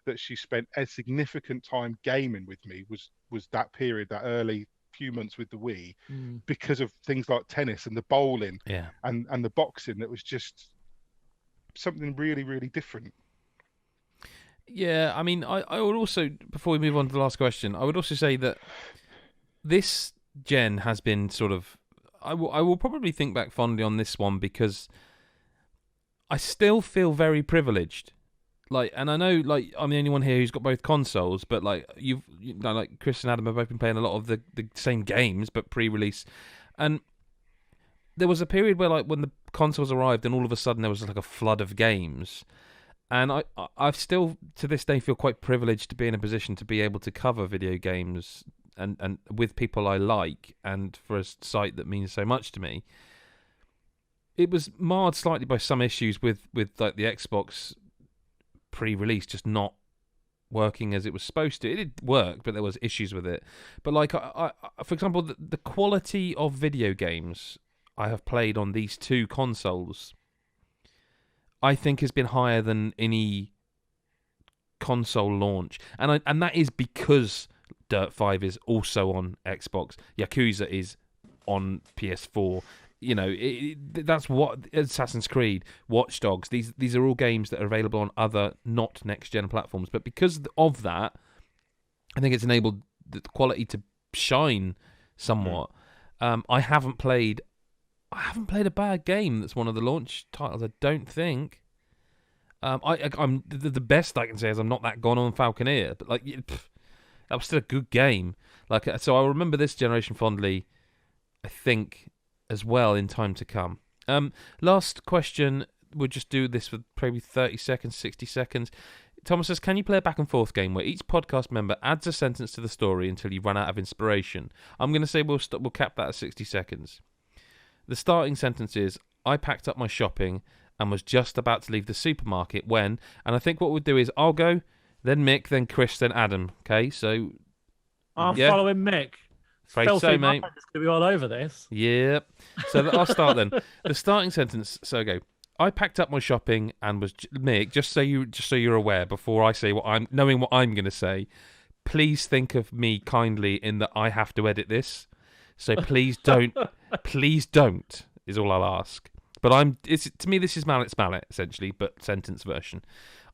that she spent a significant time gaming with me was that period, that early few months with the Wii, because of things like tennis and the bowling, and the boxing. That was just something really, really different. Yeah, I mean, I would also, before we move on to the last question, I would also say that this gen has been sort of, I will probably think back fondly on this one because I still feel very privileged. Like, and I know, like, I'm the only one here who's got both consoles, but like like Chris and Adam have both been playing a lot of the same games, but pre-release. And there was a period where, like, when the consoles arrived, and all of a sudden there was like a flood of games. And I still, to this day, feel quite privileged to be in a position to be able to cover video games and with people I like, and for a site that means so much to me. It was marred slightly by some issues with like the Xbox pre-release just not working as it was supposed to. It did work, but there was issues with it. But like, I for example, the quality of video games I have played on these 2 consoles, I think has been higher than any console launch, and that is because Dirt 5 is also on Xbox. Yakuza is on PS4. You know, that's what Assassin's Creed, Watch Dogs. These are all games that are available on other not next gen platforms. But because of that, I think it's enabled the quality to shine somewhat. I haven't played a bad game that's one of the launch titles. I don't think. I'm the best I can say is I'm not that gone on Falconeer, but like that was still a good game. Like, so I remember this generation fondly, I think, as well in time to come. Last question. We'll just do this for probably 30 seconds, 60 seconds. Thomas says, can you play a back and forth game where each podcast member adds a sentence to the story until you run out of inspiration? I'm going to say we'll cap that at 60 seconds. The starting sentence is, I packed up my shopping and was just about to leave the supermarket when, and I think what we'll do is I'll go, then Mick, then Chris, then Adam. Okay, so I'm yeah. following Mick. Afraid Filthy so, mate. Muppet's gonna be all over this. Yep. So I'll start then. The starting sentence. So go. I packed up my shopping and was Mick. Just so you're aware, before I say what I'm knowing what I'm going to say, please think of me kindly in that I have to edit this. So please don't. Please don't is all I'll ask. But to me this is Mallet's Mallet essentially, but sentence version.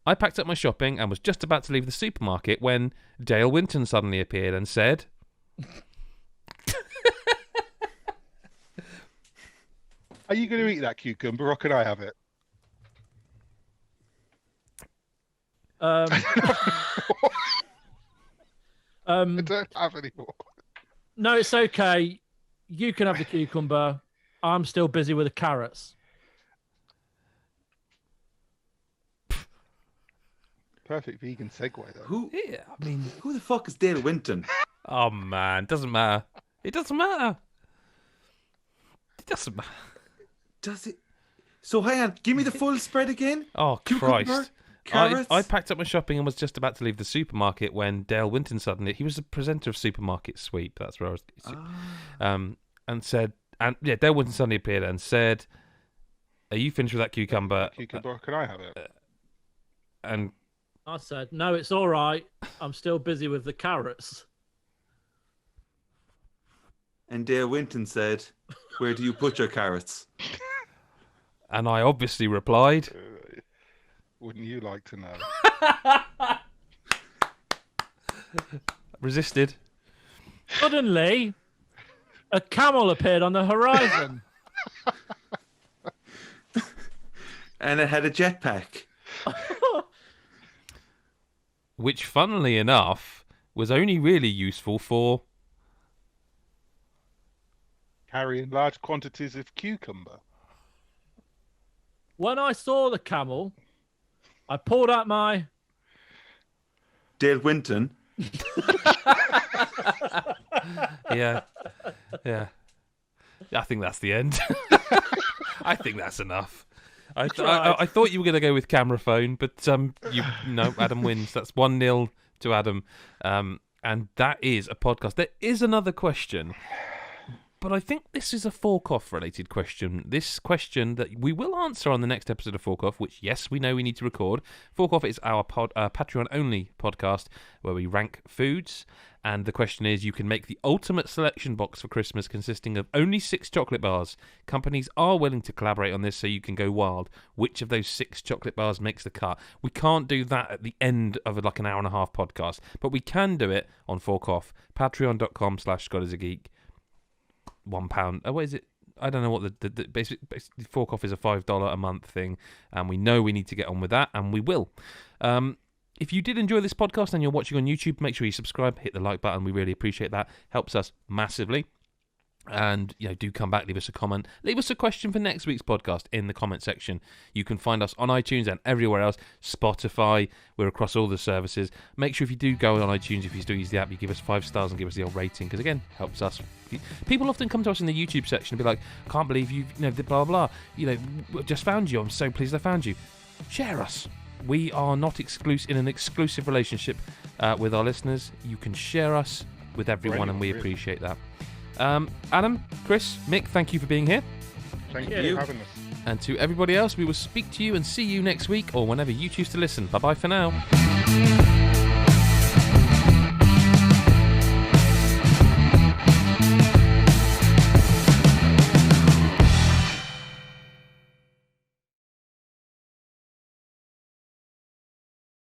I packed up my shopping and was just about to leave the supermarket when Dale Winton suddenly appeared and said. Are you going to eat that cucumber, or can I have it? I don't have any more. No, it's okay. You can have the cucumber. I'm still busy with the carrots. Perfect vegan segue, though. Who Yeah, I mean, the fuck is Dale Winton? oh man, doesn't matter. It doesn't matter. It doesn't matter. Does it? So hang on, give me the full spread again. Oh Cucumber, Christ! carrots. I packed up my shopping and was just about to leave the supermarket when Dale Winton suddenly, he was the presenter of Supermarket Sweep. That's where I was. And said, Dale Winton suddenly appeared and said, "Are you finished with that cucumber?" Cucumber, can I have it? And I said, no, it's all right. I'm still busy with the carrots. And Dale Winton said, "Where do you put your carrots?" and I obviously replied, Wouldn't you like to know? resisted. Suddenly, a camel appeared on the horizon. And it had a jetpack. Which, funnily enough, was only really useful for. Carrying large quantities of cucumber. When I saw the camel, I pulled out my... Dale Winton. Yeah. I think that's the end. I think that's enough. I thought you were going to go with camera phone, but no, Adam wins. That's 1-0 to Adam. And that is a podcast. There is another question, but I think this is a Fork-Off related question. This question that we will answer on the next episode of Fork-Off, which, yes, we know we need to record. Fork-Off is our Patreon-only podcast where we rank foods. And the question is, you can make the ultimate selection box for Christmas consisting of only 6 chocolate bars. Companies are willing to collaborate on this so you can go wild. Which of those 6 chocolate bars makes the cut? We can't do that at the end of like an hour and a half podcast, but we can do it on Fork-Off. Patreon.com/ScottIsAGeek. £1. Oh, what is it? I don't know what the basic Fork-Off is a $5 a month thing, and we know we need to get on with that, and we will. If you did enjoy this podcast and you're watching on YouTube, make sure you subscribe, hit the like button. We really appreciate that. Helps us massively. And, do come back, leave us a comment. Leave us a question for next week's podcast in the comment section. You can find us on iTunes and everywhere else. Spotify, we're across all the services. Make sure if you do go on iTunes, if you still use the app, you give us 5 stars and give us the old rating. Because, again, helps us. People often come to us in the YouTube section and be like, can't believe you, blah, blah, just found you. I'm so pleased I found you. Share us. We are not in an exclusive relationship with our listeners. You can share us with everyone, and we appreciate that. Adam, Chris, Mick, thank you for being here. Thank you for having us. And to everybody else, we will speak to you and see you next week or whenever you choose to listen. Bye-bye for now.